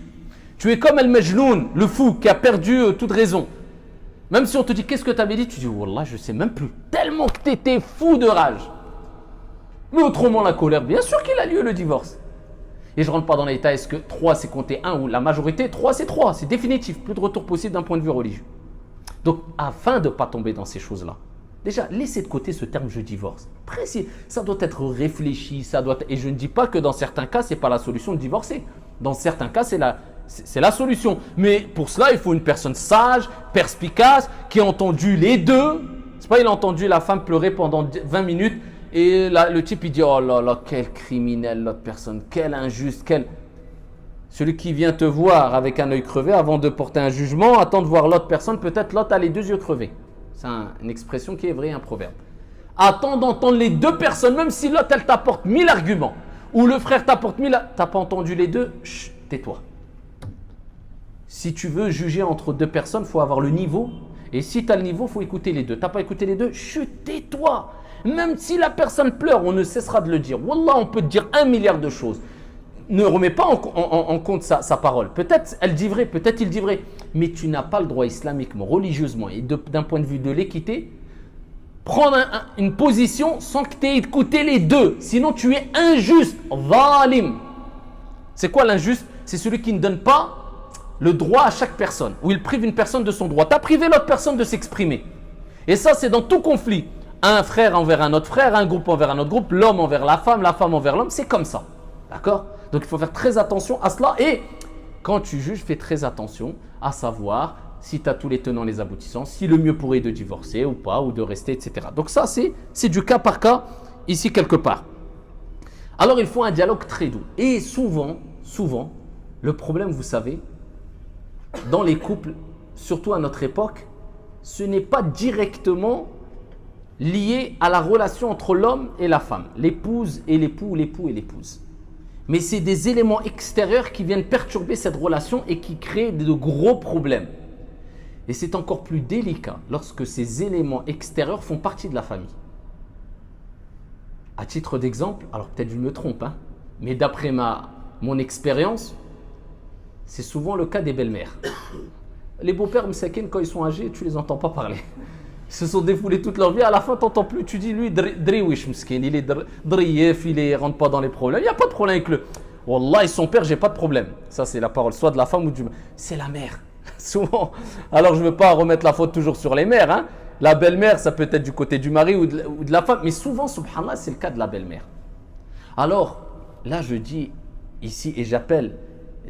Speaker 1: Tu es comme el-majnoun, le fou qui a perdu toute raison. Même si on te dit qu'est-ce que tu avais dit, tu dis wallah, je ne sais même plus. Tellement que tu étais fou de rage. Mais autrement, la colère, bien sûr qu'il a lieu le divorce. Et je ne rentre pas dans les détails, est-ce que 3 c'est compté 1 ou la majorité? 3 c'est 3, c'est définitif, plus de retour possible d'un point de vue religieux. Donc, afin de ne pas tomber dans ces choses-là, déjà, laissez de côté ce terme je divorce. Après, ça doit être réfléchi, et je ne dis pas que dans certains cas, ce n'est pas la solution de divorcer. Dans certains cas, c'est la solution. Mais pour cela, il faut une personne sage, perspicace, qui a entendu les deux. C'est pas il a entendu la femme pleurer pendant 20 minutes et là, le type il dit oh là là, quel criminel l'autre personne, quel injuste, Celui qui vient te voir avec un œil crevé avant de porter un jugement, attend de voir l'autre personne, peut-être l'autre a les 2 yeux crevés. C'est une expression qui est vraie, un proverbe. Attends d'entendre les 2 personnes, même si l'autre elle t'apporte 1000 arguments, ou le frère t'apporte 1000, t'as pas entendu les deux, chut, tais-toi. Si tu veux juger entre 2 personnes, il faut avoir le niveau. Et si tu as le niveau, il faut écouter les deux. Tu n'as pas écouté les deux, chut, tais-toi. Même si la personne pleure, on ne cessera de le dire. Wallah, on peut te dire 1 milliard de choses. Ne remets pas en compte sa parole. Peut-être elle dit vrai, peut-être il dit vrai. Mais tu n'as pas le droit islamiquement, religieusement et d'un point de vue de l'équité, prendre une position sans que tu aies écouté les deux. Sinon, tu es injuste. Zalim. C'est quoi l'injuste? C'est celui qui ne donne pas le droit à chaque personne, où il prive une personne de son droit. Tu as privé l'autre personne de s'exprimer. Et ça, c'est dans tout conflit. Un frère envers un autre frère, un groupe envers un autre groupe, l'homme envers la femme envers l'homme, c'est comme ça. D'accord? Donc, il faut faire très attention à cela. Et quand tu juges, fais très attention à savoir si tu as tous les tenants, les aboutissants, si le mieux pourrait de divorcer ou pas, ou de rester, etc. Donc ça, c'est du cas par cas, ici quelque part. Alors, il faut un dialogue très doux. Et souvent, le problème, vous savez, dans les couples, surtout à notre époque, ce n'est pas directement lié à la relation entre l'homme et la femme, l'épouse et l'époux, l'époux et l'épouse. Mais c'est des éléments extérieurs qui viennent perturber cette relation et qui créent de gros problèmes. Et c'est encore plus délicat lorsque ces éléments extérieurs font partie de la famille. À titre d'exemple, alors peut-être je me trompe, hein, mais d'après mon expérience, c'est souvent le cas des belles-mères. Les beaux-pères, msakin, quand ils sont âgés, tu les entends pas parler. Ils se sont défoulés toute leur vie. À la fin, tu n'entends plus. Tu dis, lui, driwish, mskin, il est driyef, il ne rentre pas dans les problèmes. Il n'y a pas de problème avec le. Wallah, et son père, j'ai pas de problème. Ça, c'est la parole, soit de la femme ou du. C'est la mère. Souvent. Alors, je ne veux pas remettre la faute toujours sur les mères. Hein. La belle-mère, ça peut être du côté du mari ou de la femme. Mais souvent, subhanallah, c'est le cas de la belle-mère. Alors, là, je dis ici et j'appelle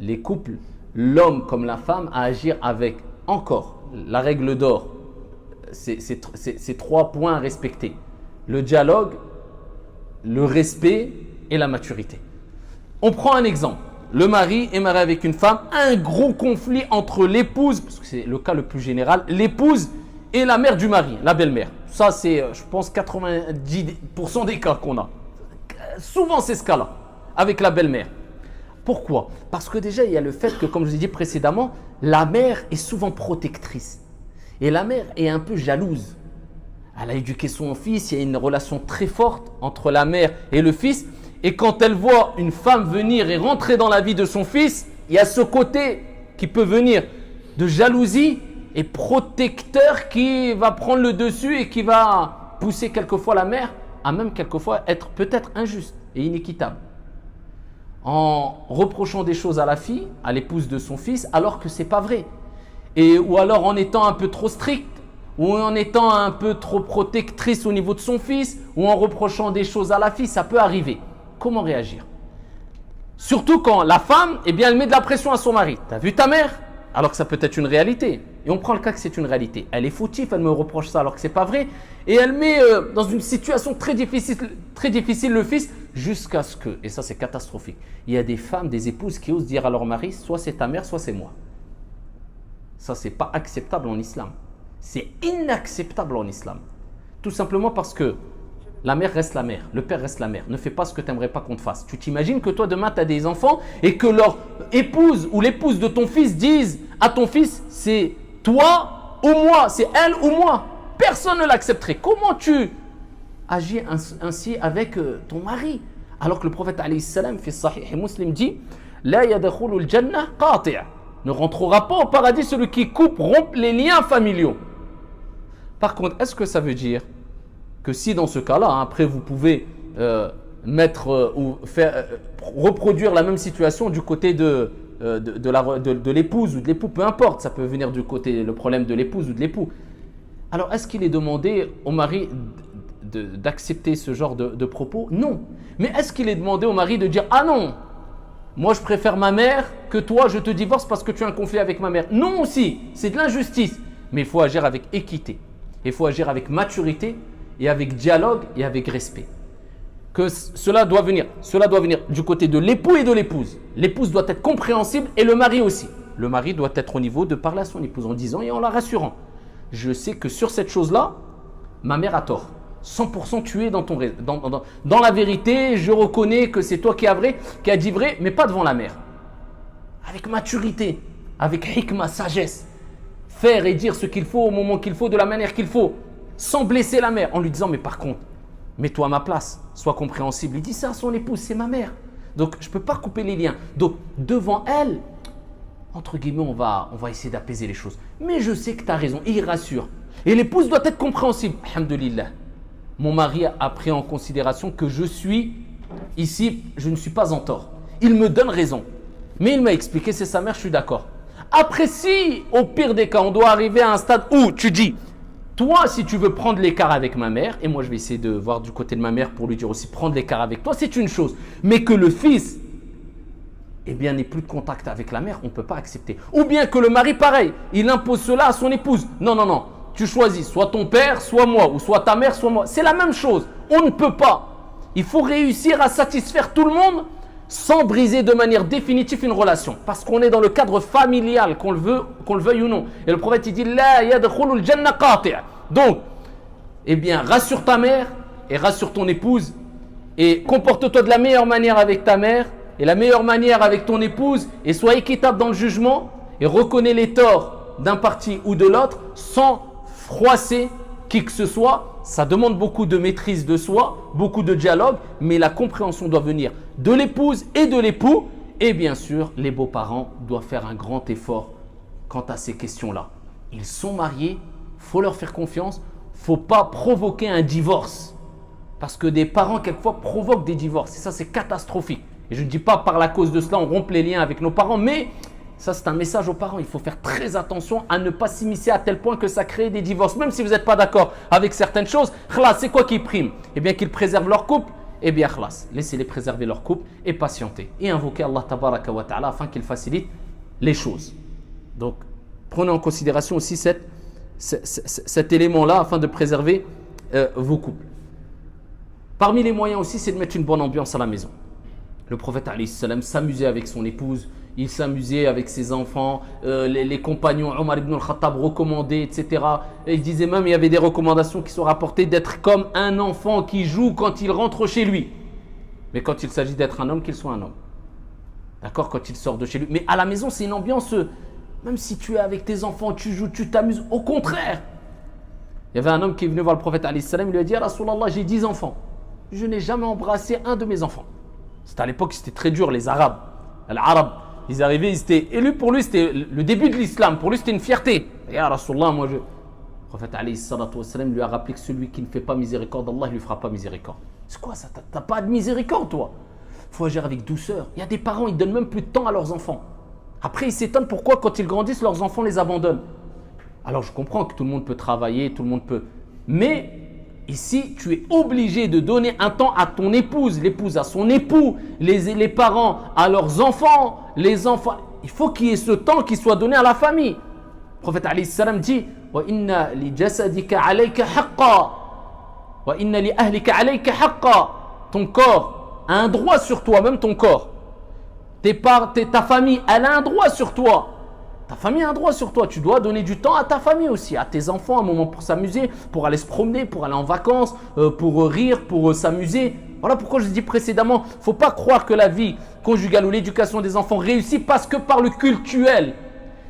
Speaker 1: les couples, l'homme comme la femme, à agir avec encore la règle d'or. C'est 3 points à respecter. Le dialogue, le respect et la maturité. On prend un exemple. Le mari est marié avec une femme, un gros conflit entre l'épouse, parce que c'est le cas le plus général, l'épouse et la mère du mari, la belle-mère. Ça, c'est, je pense, 90% des cas qu'on a. Souvent, c'est ce cas-là, avec la belle-mère. Pourquoi? Parce que déjà, il y a le fait que, comme je vous ai dit précédemment, la mère est souvent protectrice. Et la mère est un peu jalouse. Elle a éduqué son fils, il y a une relation très forte entre la mère et le fils. Et quand elle voit une femme venir et rentrer dans la vie de son fils, il y a ce côté qui peut venir de jalousie et protecteur qui va prendre le dessus et qui va pousser quelquefois la mère à même quelquefois être peut-être injuste et inéquitable. En reprochant des choses à la fille, à l'épouse de son fils, alors que ce n'est pas vrai. Ou alors en étant un peu trop stricte, ou en étant un peu trop protectrice au niveau de son fils, ou en reprochant des choses à la fille, ça peut arriver. Comment réagir? Surtout quand la femme, eh bien, elle met de la pression à son mari. « T'as vu ta mère ?» Alors que ça peut être une réalité. Et on prend le cas que c'est une réalité. Elle est fautive, elle me reproche ça alors que ce n'est pas vrai. Et elle met dans une situation très difficile le fils, jusqu'à ce que, et ça c'est catastrophique, il y a des femmes, des épouses qui osent dire à leur mari, soit c'est ta mère, soit c'est moi. Ça, c'est pas acceptable en islam. C'est inacceptable en islam. Tout simplement parce que la mère reste la mère, le père reste la mère. Ne fais pas ce que tu n'aimerais pas qu'on te fasse. Tu t'imagines que toi, demain, tu as des enfants et que leur épouse ou l'épouse de ton fils dise à ton fils, c'est toi ou moi, c'est elle ou moi. Personne ne l'accepterait. Comment tu agis ainsi avec ton mari? Alors que le prophète, alayhi salam, fi Sahih Muslim dit, La yadkhulul jannah qati'. Ne rentrera pas au paradis celui qui rompt les liens familiaux. Par contre, est-ce que ça veut dire que si dans ce cas-là, hein, après vous pouvez reproduire la même situation du côté de l'épouse ou de l'époux, peu importe, ça peut venir du côté, le problème de l'épouse ou de l'époux. Alors, est-ce qu'il est demandé au mari d'accepter ce genre de propos? Non. Mais est-ce qu'il est demandé au mari de dire « Ah non, moi je préfère ma mère que toi, je te divorce parce que tu as un conflit avec ma mère ». Non aussi, c'est de l'injustice. Mais il faut agir avec équité. Il faut agir avec maturité et avec dialogue et avec respect. Que cela doit venir du côté de l'époux et de l'épouse. L'épouse doit être compréhensible et le mari aussi. Le mari doit être au niveau de parler à son épouse en disant et en la rassurant. Je sais que sur cette chose-là, ma mère a tort. 100% tu es dans la vérité, je reconnais que c'est toi qui as dit vrai, mais pas devant la mère. Avec maturité, avec hikma, sagesse. Faire et dire ce qu'il faut au moment qu'il faut, de la manière qu'il faut, sans blesser la mère, en lui disant mais par contre, mets-toi à ma place, sois compréhensible. Il dit ça à son épouse, c'est ma mère. Donc je ne peux pas couper les liens. Donc devant elle, entre guillemets, on va essayer d'apaiser les choses. Mais je sais que tu as raison, et il rassure. Et l'épouse doit être compréhensible. Alhamdulillah. Mon mari a pris en considération que je suis ici, je ne suis pas en tort. Il me donne raison. Mais il m'a expliqué, c'est sa mère, je suis d'accord. Après, si au pire des cas, on doit arriver à un stade où tu dis, toi, si tu veux prendre l'écart avec ma mère, et moi je vais essayer de voir du côté de ma mère pour lui dire aussi prendre l'écart avec toi, c'est une chose. Mais que le fils, eh bien, n'ait plus de contact avec la mère, on ne peut pas accepter. Ou bien que le mari, pareil, il impose cela à son épouse. Non, non, non. Tu choisis soit ton père, soit moi, ou soit ta mère, soit moi. C'est la même chose. On ne peut pas. Il faut réussir à satisfaire tout le monde sans briser de manière définitive une relation. Parce qu'on est dans le cadre familial, qu'on le veuille ou non. Et le prophète, il dit, La yadkhulul jannah qati'. Donc, eh bien, rassure ta mère et rassure ton épouse et comporte-toi de la meilleure manière avec ta mère et la meilleure manière avec ton épouse et sois équitable dans le jugement et reconnais les torts d'un parti ou de l'autre sans froisser qui que ce soit. Ça demande beaucoup de maîtrise de soi, beaucoup de dialogue, mais la compréhension doit venir de l'épouse et de l'époux. Et bien sûr, les beaux-parents doivent faire un grand effort quant à ces questions-là. Ils sont mariés, il faut leur faire confiance, il ne faut pas provoquer un divorce. Parce que des parents, quelquefois, provoquent des divorces. Et ça, c'est catastrophique. Et je ne dis pas par la cause de cela, on rompt les liens avec nos parents, mais ça, c'est un message aux parents. Il faut faire très attention à ne pas s'immiscer à tel point que ça crée des divorces. Même si vous n'êtes pas d'accord avec certaines choses, khlas, c'est quoi qui prime? Eh bien, qu'ils préservent leur couple. Eh bien, khlas, laissez-les préserver leur couple et patienter. Et invoquer Allah tabaraka wa ta'ala afin qu'il facilite les choses. Donc, prenez en considération aussi cet élément-là afin de préserver vos couples. Parmi les moyens aussi, c'est de mettre une bonne ambiance à la maison. Le prophète alayhi salam s'amusait avec son épouse, il s'amusait avec ses enfants, les compagnons, Omar ibn al-Khattab recommandaient, etc. Et il disait même, il y avait des recommandations qui sont rapportées d'être comme un enfant qui joue quand il rentre chez lui. Mais quand il s'agit d'être un homme, qu'il soit un homme. D'accord? Quand il sort de chez lui. Mais à la maison, c'est une ambiance, même si tu es avec tes enfants, tu joues, tu t'amuses, au contraire. Il y avait un homme qui est venu voir le prophète, alayhi salam, il lui a dit, ah, Rasulallah, j'ai 10 enfants. Je n'ai jamais embrassé un de mes enfants. C'était à l'époque, c'était très dur, les Arabes. Les Arabes, ils arrivaient, ils étaient élus. Pour lui, c'était le début de l'islam. Pour lui, c'était une fierté. Et ah, Rasulallah, moi, le prophète, alayhi salam, lui a rappelé que celui qui ne fait pas miséricorde, Allah ne lui fera pas miséricorde. C'est quoi ça? T'as pas de miséricorde, toi? Il faut agir avec douceur. Il y a des parents, ils ne donnent même plus de temps à leurs enfants. Après, ils s'étonnent pourquoi, quand ils grandissent, leurs enfants les abandonnent. Alors, je comprends que tout le monde peut travailler, tout le monde peut. Mais ici, tu es obligé de donner un temps à ton épouse, l'épouse à son époux, les parents à leurs enfants, les enfants. Il faut qu'il y ait ce temps qui soit donné à la famille. Le prophète alayhi salam dit wa inna li jasadika alayka haqqa wa inna li ahlika alayka haqqa. Ton corps a un droit sur toi, même ton corps. Ta famille, elle a un droit sur toi. Ta famille a un droit sur toi. Tu dois donner du temps à ta famille aussi, à tes enfants, un moment pour s'amuser, pour aller se promener, pour aller en vacances, pour rire, pour s'amuser. Voilà pourquoi je dis précédemment, il ne faut pas croire que la vie conjugale ou l'éducation des enfants réussit parce que par le cultuel.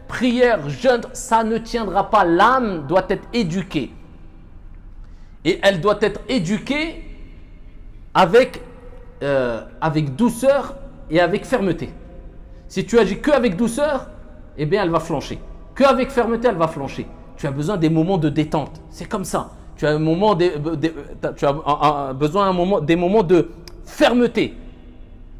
Speaker 1: Prière, jeûne, ça ne tiendra pas. L'âme doit être éduquée. Et elle doit être éduquée avec douceur et avec fermeté. Si tu agis que avec douceur, eh bien elle va flancher. Que avec fermeté, elle va flancher. Tu as besoin des moments de détente. C'est comme ça. Tu as, besoin des moments de fermeté.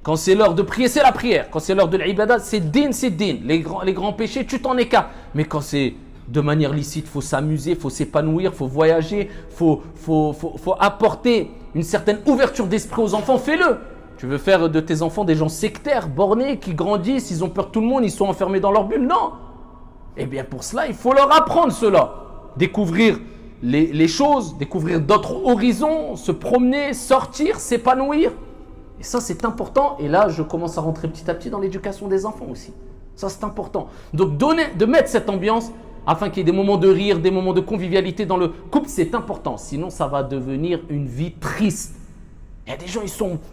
Speaker 1: Quand c'est l'heure de prier, c'est la prière. Quand c'est l'heure de l'ibadah, c'est din, c'est din. Les grands péchés, tu t'en écartes. Mais quand c'est de manière licite, il faut s'amuser, il faut s'épanouir, il faut voyager, il faut apporter une certaine ouverture d'esprit aux enfants, fais-le. Tu veux faire de tes enfants des gens sectaires, bornés, qui grandissent, ils ont peur de tout le monde, ils sont enfermés dans leur bulle? Non. Eh bien pour cela, il faut leur apprendre cela. Découvrir les choses, découvrir d'autres horizons, se promener, sortir, s'épanouir. Et ça, c'est important. Et là, je commence à rentrer petit à petit dans l'éducation des enfants aussi. Ça, c'est important. Donc, de mettre cette ambiance afin qu'il y ait des moments de rire, des moments de convivialité dans le couple, c'est important. Sinon, ça va devenir une vie triste. Il y a des gens,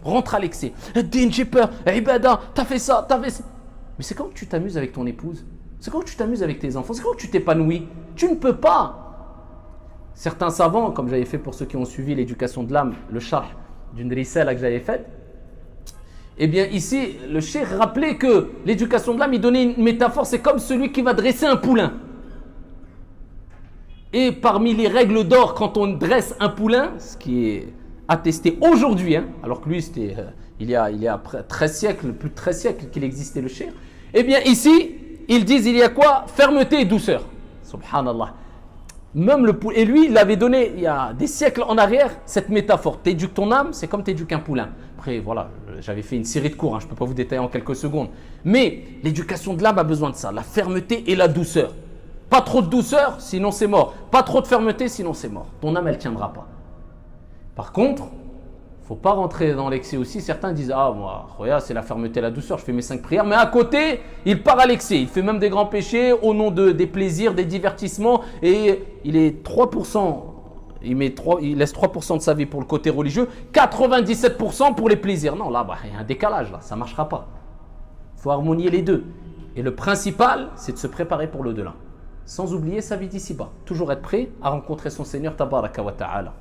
Speaker 1: rentrent à l'excès. Din, j'ai peur. Ibada, t'as fait ça, t'as fait ça. Mais c'est quand tu t'amuses avec ton épouse. C'est quand tu t'amuses avec tes enfants. C'est quand tu t'épanouis. Tu ne peux pas. Certains savants, comme j'avais fait pour ceux qui ont suivi l'éducation de l'âme, le charh d'une risala que j'avais faite, eh bien ici, le cheikh rappelait que l'éducation de l'âme, il donnait une métaphore, c'est comme celui qui va dresser un poulain. Et parmi les règles d'or, quand on dresse un poulain, ce qui est attesté aujourd'hui, alors que lui, c'était il y a 13 siècles, plus de 13 siècles qu'il existait le cheikh, eh bien ici, ils disent, il y a quoi? Fermeté et douceur. Subhanallah. Même le poulain, et lui, il avait donné, il y a des siècles en arrière, cette métaphore. T'éduques ton âme, c'est comme t'éduques un poulain. Après, voilà, j'avais fait une série de cours, je ne peux pas vous détailler en quelques secondes. Mais l'éducation de l'âme a besoin de ça, la fermeté et la douceur. Pas trop de douceur, sinon c'est mort. Pas trop de fermeté, sinon c'est mort. Ton âme, elle ne tiendra pas. Par contre, il ne faut pas rentrer dans l'excès aussi. Certains disent, ah, moi, regarde, c'est la fermeté et la douceur, je fais mes 5 prières. Mais à côté, il part à l'excès. Il fait même des grands péchés au nom des plaisirs, des divertissements. Et il est 3%, il laisse 3% de sa vie pour le côté religieux, 97% pour les plaisirs. Non, là, il y a un décalage, là, ça ne marchera pas. Il faut harmonier les deux. Et le principal, c'est de se préparer pour l'au-delà. Sans oublier sa vie d'ici-bas. Toujours être prêt à rencontrer son Seigneur, tabaraka wa ta'ala.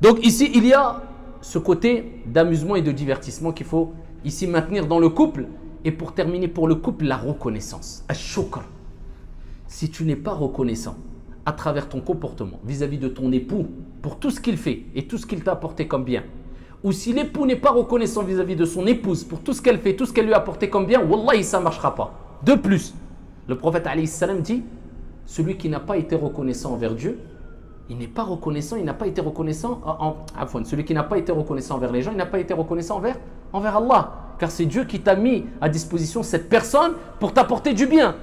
Speaker 1: Donc ici, il y a ce côté d'amusement et de divertissement qu'il faut ici maintenir dans le couple. Et pour terminer, pour le couple, la reconnaissance. Ash-shukr. Si tu n'es pas reconnaissant à travers ton comportement vis-à-vis de ton époux pour tout ce qu'il fait et tout ce qu'il t'a apporté comme bien, ou si l'époux n'est pas reconnaissant vis-à-vis de son épouse pour tout ce qu'elle fait, tout ce qu'elle lui a apporté comme bien, wallahi, ça ne marchera pas. De plus, le prophète alayhi salam dit, celui qui n'a pas été reconnaissant envers Dieu, il n'est pas reconnaissant, il n'a pas été reconnaissant, celui qui n'a pas été reconnaissant envers les gens, il n'a pas été reconnaissant envers Allah. Car c'est Dieu qui t'a mis à disposition cette personne pour t'apporter du bien.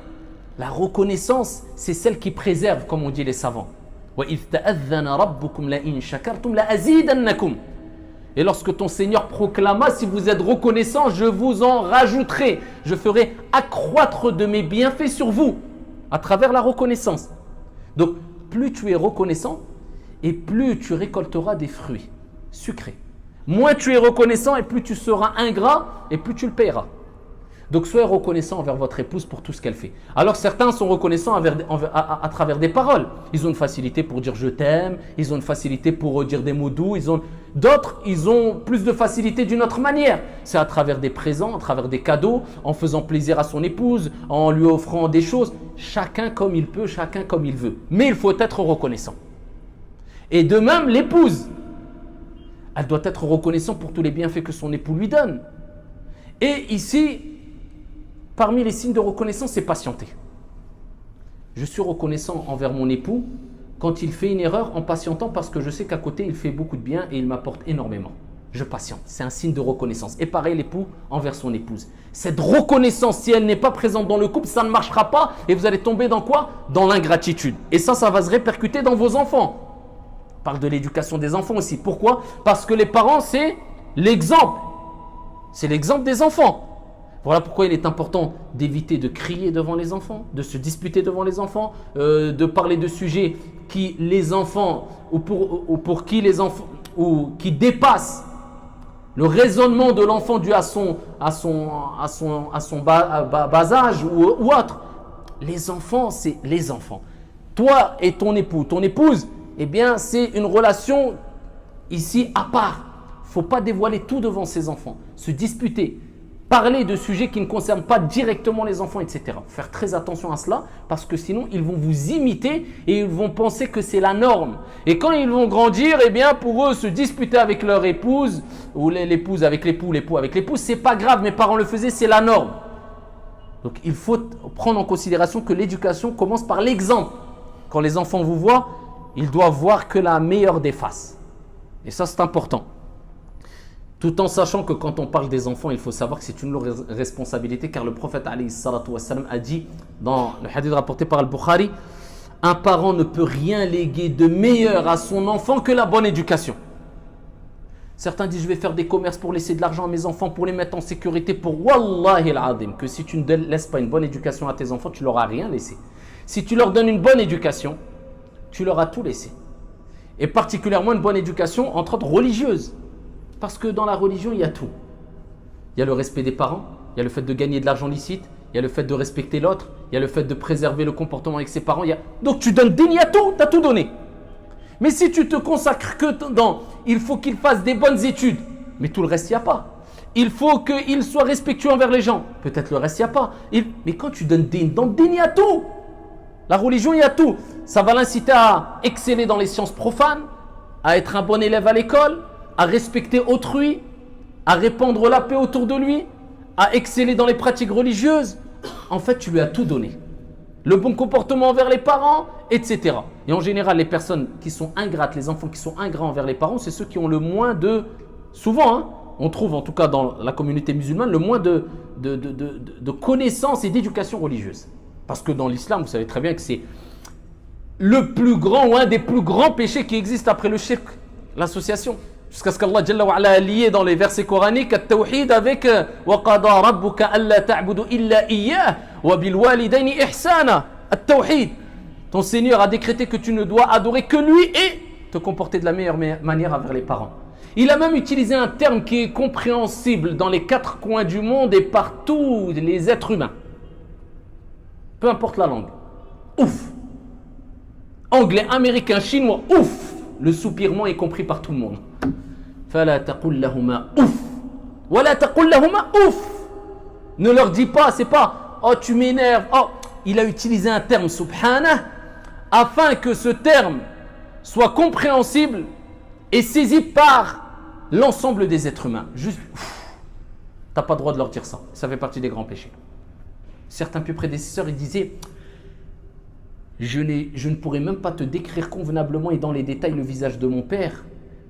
Speaker 1: La reconnaissance, c'est celle qui préserve, comme on dit les savants. Et lorsque ton Seigneur proclama, si vous êtes reconnaissant, je vous en rajouterai. Je ferai accroître de mes bienfaits sur vous, à travers la reconnaissance. Donc, plus tu es reconnaissant et plus tu récolteras des fruits sucrés. Moins tu es reconnaissant et plus tu seras ingrat et plus tu le payeras. Donc soyez reconnaissant envers votre épouse pour tout ce qu'elle fait. Alors certains sont reconnaissants à travers des paroles. Ils ont une facilité pour dire je t'aime, ils ont une facilité pour dire des mots doux. D'autres, ils ont plus de facilité d'une autre manière. C'est à travers des présents, à travers des cadeaux, en faisant plaisir à son épouse, en lui offrant des choses. Chacun comme il peut, chacun comme il veut. Mais il faut être reconnaissant. Et de même, l'épouse, elle doit être reconnaissante pour tous les bienfaits que son époux lui donne. Et ici, parmi les signes de reconnaissance, c'est patienter. Je suis reconnaissant envers mon époux quand il fait une erreur en patientant parce que je sais qu'à côté, il fait beaucoup de bien et il m'apporte énormément. Je patiente. C'est un signe de reconnaissance. Et pareil, l'époux envers son épouse. Cette reconnaissance, si elle n'est pas présente dans le couple, ça ne marchera pas et vous allez tomber dans quoi? Dans l'ingratitude. Et ça va se répercuter dans vos enfants. On parle de l'éducation des enfants aussi. Pourquoi? Parce que les parents, c'est l'exemple. C'est l'exemple des enfants. Voilà pourquoi il est important d'éviter de crier devant les enfants, de se disputer devant les enfants, de parler de sujets qui les enfants ou pour qui les enfants ou qui dépassent le raisonnement de l'enfant dû à son bas âge ou autre. Les enfants, c'est les enfants. Toi et ton époux, ton épouse, eh bien, c'est une relation ici à part. Il ne faut pas dévoiler tout devant ses enfants, se disputer. Parler de sujets qui ne concernent pas directement les enfants, etc. Faire très attention à cela parce que sinon, ils vont vous imiter et ils vont penser que c'est la norme. Et quand ils vont grandir, eh bien, pour eux, se disputer avec leur épouse ou l'épouse avec l'époux, l'époux avec l'épouse, c'est pas grave. Mes parents le faisaient, c'est la norme. Donc, il faut prendre en considération que l'éducation commence par l'exemple. Quand les enfants vous voient, ils doivent voir que la meilleure des faces. Et ça, c'est important. Tout en sachant que quand on parle des enfants, il faut savoir que c'est une responsabilité car le prophète alayhi salatu wassalam a dit dans le hadith rapporté par Al-Bukhari, un parent ne peut rien léguer de meilleur à son enfant que la bonne éducation. Certains disent je vais faire des commerces pour laisser de l'argent à mes enfants, pour les mettre en sécurité, pour wallahi al-adim, que si tu ne laisses pas une bonne éducation à tes enfants, tu leur as rien laissé. Si tu leur donnes une bonne éducation, tu leur as tout laissé. Et particulièrement une bonne éducation, entre autres religieuse. Parce que dans la religion, il y a tout. Il y a le respect des parents, il y a le fait de gagner de l'argent licite, il y a le fait de respecter l'autre, il y a le fait de préserver le comportement avec ses parents. Donc tu donnes il y a tout, tu as tout donné. Mais si tu te consacres que dans « il faut qu'il fasse des bonnes études », mais tout le reste, il n'y a pas. Il faut qu'il soit respectueux envers les gens, peut-être le reste, il n'y a pas. Mais quand tu donnes dans le il y a tout. La religion, il y a tout. Ça va l'inciter à exceller dans les sciences profanes, à être un bon élève à l'école, à respecter autrui, à répandre la paix autour de lui, à exceller dans les pratiques religieuses. En fait, tu lui as tout donné. Le bon comportement envers les parents, etc. Et en général, les personnes qui sont ingrates, les enfants qui sont ingrats envers les parents, c'est ceux qui ont le moins de... Souvent, hein, on trouve en tout cas dans la communauté musulmane, le moins de connaissances et d'éducation religieuse. Parce que dans l'islam, vous savez très bien que c'est le plus grand ou un des plus grands péchés qui existent après le shirk, l'association. Jusqu'à ce qu'Allah Jalla wa Ala a lié dans les versets coraniques at-tawhid avec wa qada rabbuka alla ta'budu illa iyyah wa bil walidayni ihsana. At-tawhid. Ton Seigneur a décrété que tu ne dois adorer que lui et te comporter de la meilleure manière envers les parents. Il a même utilisé un terme qui est compréhensible dans les 4 coins du monde et par tous les êtres humains. Peu importe la langue. Ouf. Anglais, américain, chinois, ouf. Le soupirement est compris par tout le monde. فَلَا تَقُلْ لَهُمَا ouf. وَلَا تَقُلْ لَهُمَا ouf. Ne leur dis pas, c'est pas oh tu m'énerves. Oh, il a utilisé un terme subhanah afin que ce terme soit compréhensible et saisi par l'ensemble des êtres humains. Juste, t'as pas le droit de leur dire ça. Ça fait partie des grands péchés. Certains plus prédécesseurs, ils disaient je ne pourrais même pas te décrire convenablement et dans les détails le visage de mon père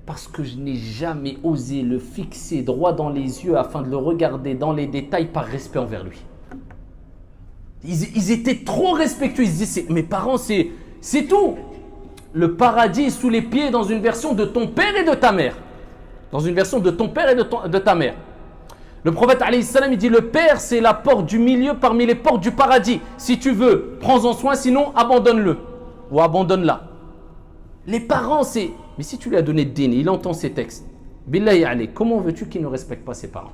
Speaker 1: parce que je n'ai jamais osé le fixer droit dans les yeux afin de le regarder dans les détails par respect envers lui. Ils étaient trop respectueux. Ils se disaient mes parents, c'est tout. Le paradis est sous les pieds dans une version de ton père et de ta mère. Dans une version de ton père et de ta mère. Le prophète alayhi salam, il dit le père c'est la porte du milieu parmi les portes du paradis. Si tu veux, prends-en soin, sinon abandonne-le ou abandonne-la. Les parents c'est... Mais si tu lui as donné le dîner, il entend ces textes. Billahi alayk, comment veux-tu qu'ils ne respectent pas ses parents?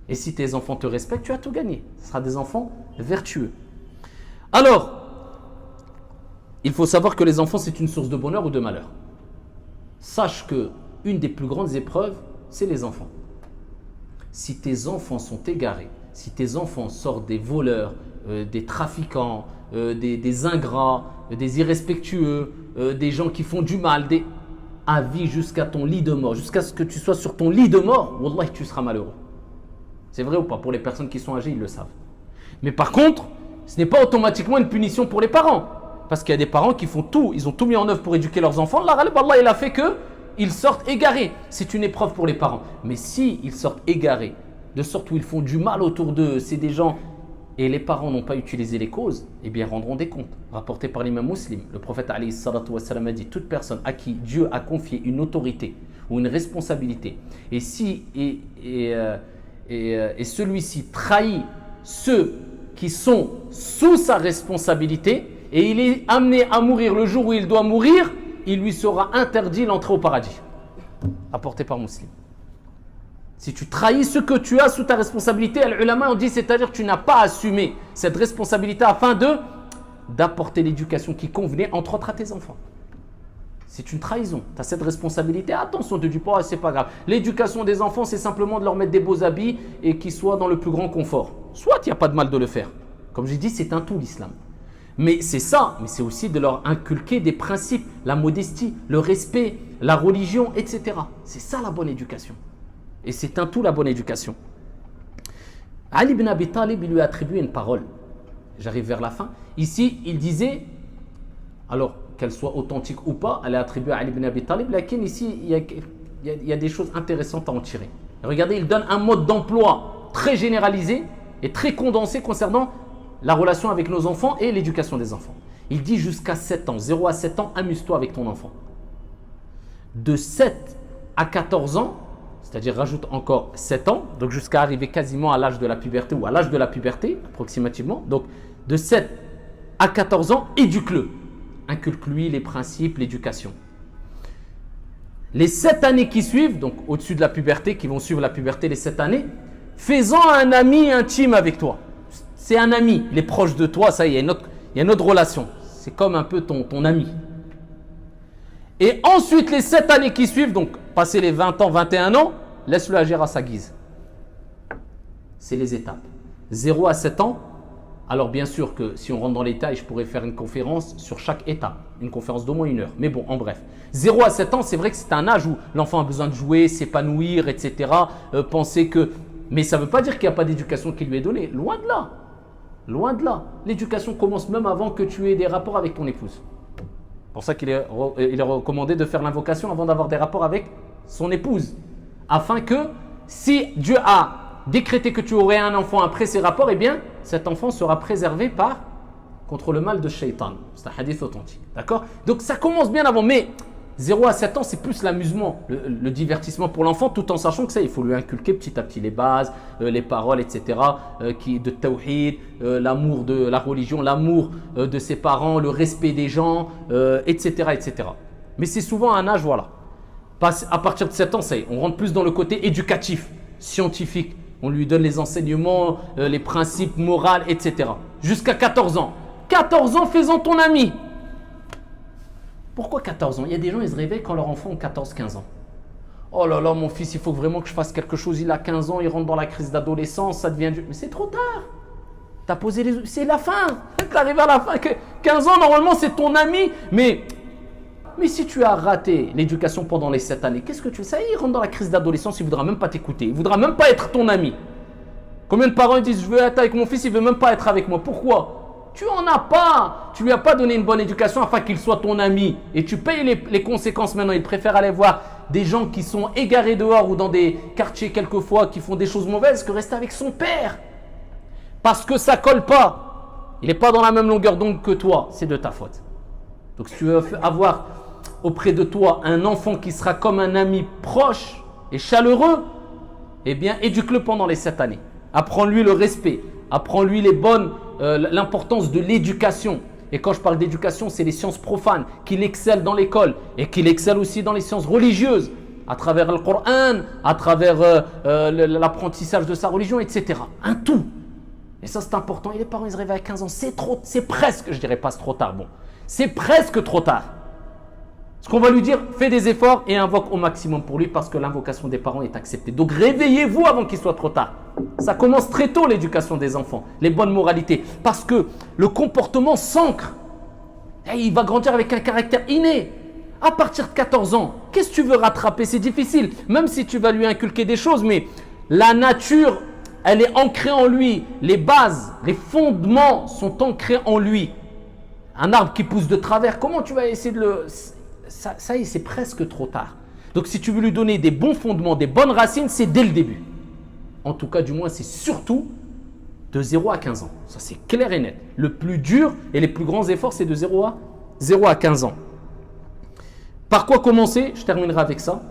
Speaker 1: Et si tes enfants te respectent, tu as tout gagné. Ce sera des enfants vertueux. Alors, il faut savoir que les enfants, c'est une source de bonheur ou de malheur. Sache que une des plus grandes épreuves, c'est les enfants. Si tes enfants sont égarés, si tes enfants sortent des voleurs, des trafiquants, des ingrats, des irrespectueux, des gens qui font du mal, à vie jusqu'à ton lit de mort, jusqu'à ce que tu sois sur ton lit de mort, Wallah, tu seras malheureux. C'est vrai ou pas? Pour les personnes qui sont âgées, ils le savent. Mais par contre, ce n'est pas automatiquement une punition pour les parents. Parce qu'il y a des parents qui font tout, ils ont tout mis en œuvre pour éduquer leurs enfants. Allah, il a fait qu'ils sortent égarés. C'est une épreuve pour les parents. Mais si ils sortent égarés, de sorte où ils font du mal autour d'eux, c'est des gens, et les parents n'ont pas utilisé les causes, eh bien rendront des comptes. Rapporté par l'imam Muslim, le prophète alayhi salatu wassalam a dit, toute personne à qui Dieu a confié une autorité ou une responsabilité, et celui-ci trahit ceux qui sont sous sa responsabilité, et il est amené à mourir le jour où il doit mourir, il lui sera interdit l'entrée au paradis. Apporté par Muslim. Si tu trahis ce que tu as sous ta responsabilité, les ulama ont dit, c'est-à-dire que tu n'as pas assumé cette responsabilité afin d'apporter l'éducation qui convenait, entre autres à tes enfants. C'est une trahison. Tu as cette responsabilité. Attention, ne te dis pas, c'est pas grave. L'éducation des enfants, c'est simplement de leur mettre des beaux habits et qu'ils soient dans le plus grand confort. Soit il n'y a pas de mal de le faire. Comme j'ai dit, c'est un tout l'islam. Mais c'est ça, mais c'est aussi de leur inculquer des principes, la modestie, le respect, la religion, etc. C'est ça la bonne éducation. Et c'est un tout la bonne éducation. Ali ibn Abi Talib, il lui a attribué une parole. J'arrive vers la fin. Ici, il disait, alors qu'elle soit authentique ou pas, elle est attribuée à Ali ibn Abi Talib, laquelle ici, il y a des choses intéressantes à en tirer. Regardez, il donne un mode d'emploi très généralisé et très condensé concernant la relation avec nos enfants et l'éducation des enfants. Il dit jusqu'à 7 ans, 0 à 7 ans, amuse-toi avec ton enfant. De 7 à 14 ans, c'est-à-dire rajoute encore 7 ans, donc jusqu'à arriver quasiment à l'âge de la puberté ou à l'âge de la puberté, approximativement. Donc de 7 à 14 ans, éduque-le. Inculque-lui les principes, l'éducation. Les 7 années qui suivent, donc au-dessus de la puberté, qui vont suivre la puberté les 7 années, fais-en un ami intime avec toi. C'est un ami, il est proche de toi, ça y est, il y a une autre relation. C'est comme un peu ton ami. Et ensuite, les 7 années qui suivent, donc passer les 20 ans, 21 ans, laisse-le agir à sa guise. C'est les étapes. 0 à 7 ans, alors bien sûr que si on rentre dans les détails, je pourrais faire une conférence sur chaque étape. Une conférence d'au moins 1 heure. Mais bon, en bref. 0 à 7 ans, c'est vrai que c'est un âge où l'enfant a besoin de jouer, s'épanouir, etc. Penser que... Mais ça ne veut pas dire qu'il n'y a pas d'éducation qui lui est donnée. Loin de là. Loin de là. L'éducation commence même avant que tu aies des rapports avec ton épouse. C'est pour ça qu'il est recommandé de faire l'invocation avant d'avoir des rapports avec son épouse. Afin que, si Dieu a décrété que tu aurais un enfant après ces rapports, eh bien, cet enfant sera préservé contre le mal de Shaitan. C'est un hadith authentique. D'accord? Donc ça commence bien avant, mais 0 à 7 ans, c'est plus l'amusement, le divertissement pour l'enfant, tout en sachant que ça, il faut lui inculquer petit à petit les bases, les paroles, etc. De tawhid, l'amour de la religion, l'amour de ses parents, le respect des gens, etc., etc. Mais c'est souvent un âge, voilà. À partir de 7 ans, ça y est, on rentre plus dans le côté éducatif, scientifique. On lui donne les enseignements, les principes moraux, etc. Jusqu'à 14 ans. 14 ans, fais-en ton ami. Pourquoi 14 ans? Il y a des gens, ils se réveillent quand leurs enfants ont 14-15 ans. Oh là là, mon fils, il faut vraiment que je fasse quelque chose. Il a 15 ans, il rentre dans la crise d'adolescence, ça devient... Mais c'est trop tard. T'as posé les... C'est la fin. T'es arrivé à la fin. 15 ans, normalement, c'est ton ami. Mais si tu as raté l'éducation pendant les 7 années, qu'est-ce que tu fais? Ça y est, il rentre dans la crise d'adolescence, il ne voudra même pas t'écouter. Il ne voudra même pas être ton ami. Combien de parents disent, je veux être avec mon fils, il ne veut même pas être avec moi. Pourquoi? Tu en as pas. Tu lui as pas donné une bonne éducation afin qu'il soit ton ami. Et tu payes les conséquences maintenant. Il préfère aller voir des gens qui sont égarés dehors ou dans des quartiers quelquefois qui font des choses mauvaises que rester avec son père. Parce que ça colle pas. Il n'est pas dans la même longueur d'onde que toi. C'est de ta faute. Donc si tu veux avoir auprès de toi un enfant qui sera comme un ami proche et chaleureux, eh bien éduque-le pendant les 7 années. Apprends-lui le respect. Apprends-lui l'importance de l'éducation. Et quand je parle d'éducation, c'est les sciences profanes, qu'il excelle dans l'école et qu'il excelle aussi dans les sciences religieuses. à travers le Coran, à travers l'apprentissage de sa religion, etc. Un tout. Et ça, c'est important. Et les parents, ils se réveillent à 15 ans. C'est presque, je dirais pas c'est trop tard, bon. C'est presque trop tard. Ce qu'on va lui dire, fais des efforts et invoque au maximum pour lui parce que l'invocation des parents est acceptée. Donc réveillez-vous avant qu'il soit trop tard. Ça commence très tôt l'éducation des enfants, les bonnes moralités. Parce que le comportement s'ancre. Et il va grandir avec un caractère inné. À partir de 14 ans, qu'est-ce que tu veux rattraper? C'est difficile. Même si tu vas lui inculquer des choses, mais la nature, elle est ancrée en lui. Les bases, les fondements sont ancrés en lui. Un arbre qui pousse de travers, comment tu vas essayer de le... Ça y est, c'est presque trop tard. Donc si tu veux lui donner des bons fondements, des bonnes racines, c'est dès le début. En tout cas, du moins, c'est surtout de 0 à 15 ans. Ça, c'est clair et net. Le plus dur et les plus grands efforts, c'est de 0 à 15 ans. Par quoi commencer? Je terminerai avec ça.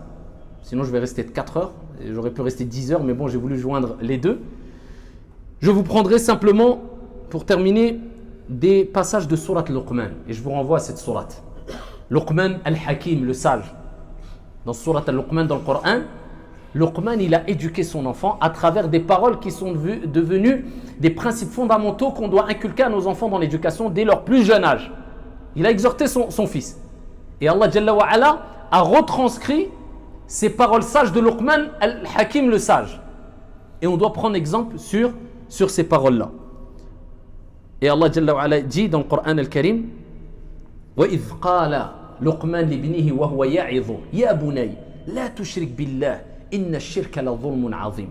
Speaker 1: Sinon, je vais rester de 4 heures. J'aurais pu rester 10 heures, mais bon, j'ai voulu joindre les deux. Je vous prendrai simplement, pour terminer, des passages de Surat Luqman. Et je vous renvoie à cette Surat. Luqman al-Hakim, le sage. Dans Surat al-Luqman, dans le Coran, Luqman, il a éduqué son enfant à travers des paroles qui sont devenues des principes fondamentaux qu'on doit inculquer à nos enfants dans l'éducation dès leur plus jeune âge. Il a exhorté son fils. Et Allah Jalla wa Ala a retranscrit ces paroles sages de Luqman al-Hakim, le sage. Et on doit prendre exemple sur ces paroles-là. Et Allah Jalla wa Ala dit dans le Coran al-Karim, وَإِذْ قَالَ لُقْمَانَ لِابْنِهِ وَهُوَ يَعِظُهُ يَا بُنَيَّ لَا تُشْرِكْ بِاللَّهِ إِنَّ الشِّرْكَ لَظُلْمٌ عَظِيمٌ.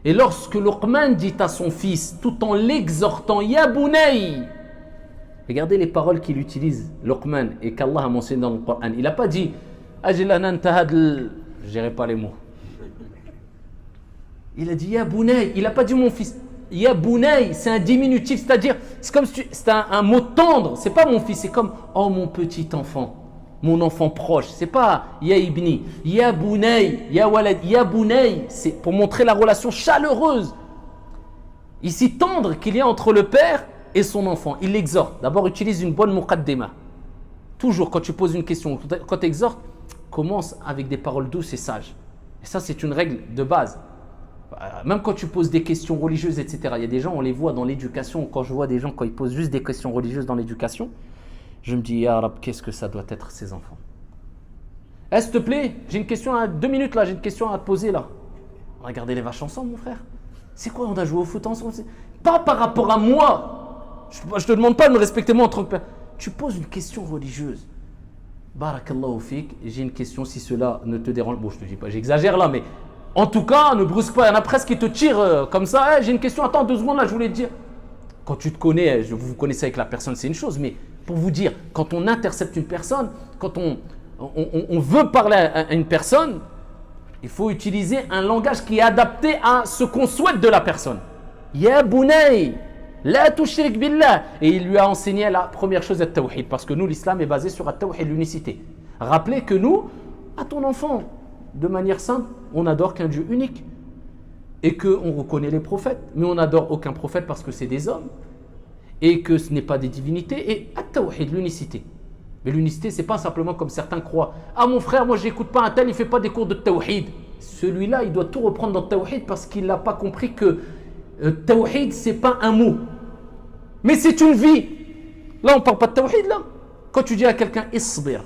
Speaker 1: Et lorsque Luqman dit à son fils, tout en l'exhortant, Ya Bunay, regardez les paroles qu'il utilise, Luqman, et qu'Allah a mentionné dans le Coran. Il n'a pas dit, Ajlana ntahad, je dirai pas les mots. Il a dit, Ya Bunay, il n'a pas dit mon fils. Ya Bunay, c'est un diminutif, c'est-à-dire, c'est comme si c'est un mot tendre, c'est pas mon fils, c'est comme, oh mon petit enfant, mon enfant proche, c'est pas Ya Ibni, Ya Bunay, Ya Walad, Ya Bunay, c'est pour montrer la relation chaleureuse, ici tendre qu'il y a entre le père et son enfant. Il l'exhorte, d'abord utilise une bonne muqaddima, toujours quand tu poses une question, quand tu exhortes, commence avec des paroles douces et sages, et ça c'est une règle de base. Même quand tu poses des questions religieuses, etc. Il y a des gens, on les voit dans l'éducation. Quand je vois des gens, quand ils posent juste des questions religieuses dans l'éducation, je me dis, Ya Rab, qu'est-ce que ça doit être ces enfants? S'il te plaît, j'ai une question à 2 minutes là, j'ai une question à te poser là. Regardez les vaches ensemble, mon frère. C'est quoi, on a joué au foot ensemble? Pas par rapport à moi. Je te demande pas de me respecter moi en tant que père. Tu poses une question religieuse. Barakallahu fik, j'ai une question, si cela ne te dérange. Bon, je te dis pas, j'exagère là, mais. En tout cas, ne brusque pas. Il y en a presque qui te tirent comme ça. Hey, j'ai une question, attends 2 secondes là, je voulais te dire. Quand tu te connais, vous vous connaissez avec la personne, c'est une chose. Mais pour vous dire, quand on intercepte une personne, quand on veut parler à une personne, il faut utiliser un langage qui est adapté à ce qu'on souhaite de la personne. Ya bunay, la tushrik billah. Et il lui a enseigné la première chose, at-tawhid. Parce que nous, l'islam est basé sur at-tawhid, l'unicité. Rappelez que nous, à ton enfant, de manière simple, on n'adore qu'un Dieu unique et qu'on reconnaît les prophètes, mais on n'adore aucun prophète parce que c'est des hommes et que ce n'est pas des divinités, et at-tawhid, l'unicité. Mais l'unicité, c'est pas simplement comme certains croient. Ah mon frère, moi j'écoute pas un tel, il fait pas des cours de tawhid. Celui-là, il doit tout reprendre dans tawhid parce qu'il n'a pas compris que tawhid, c'est pas un mot, mais c'est une vie. Là, on parle pas de tawhid là. Quand tu dis à quelqu'un isbir,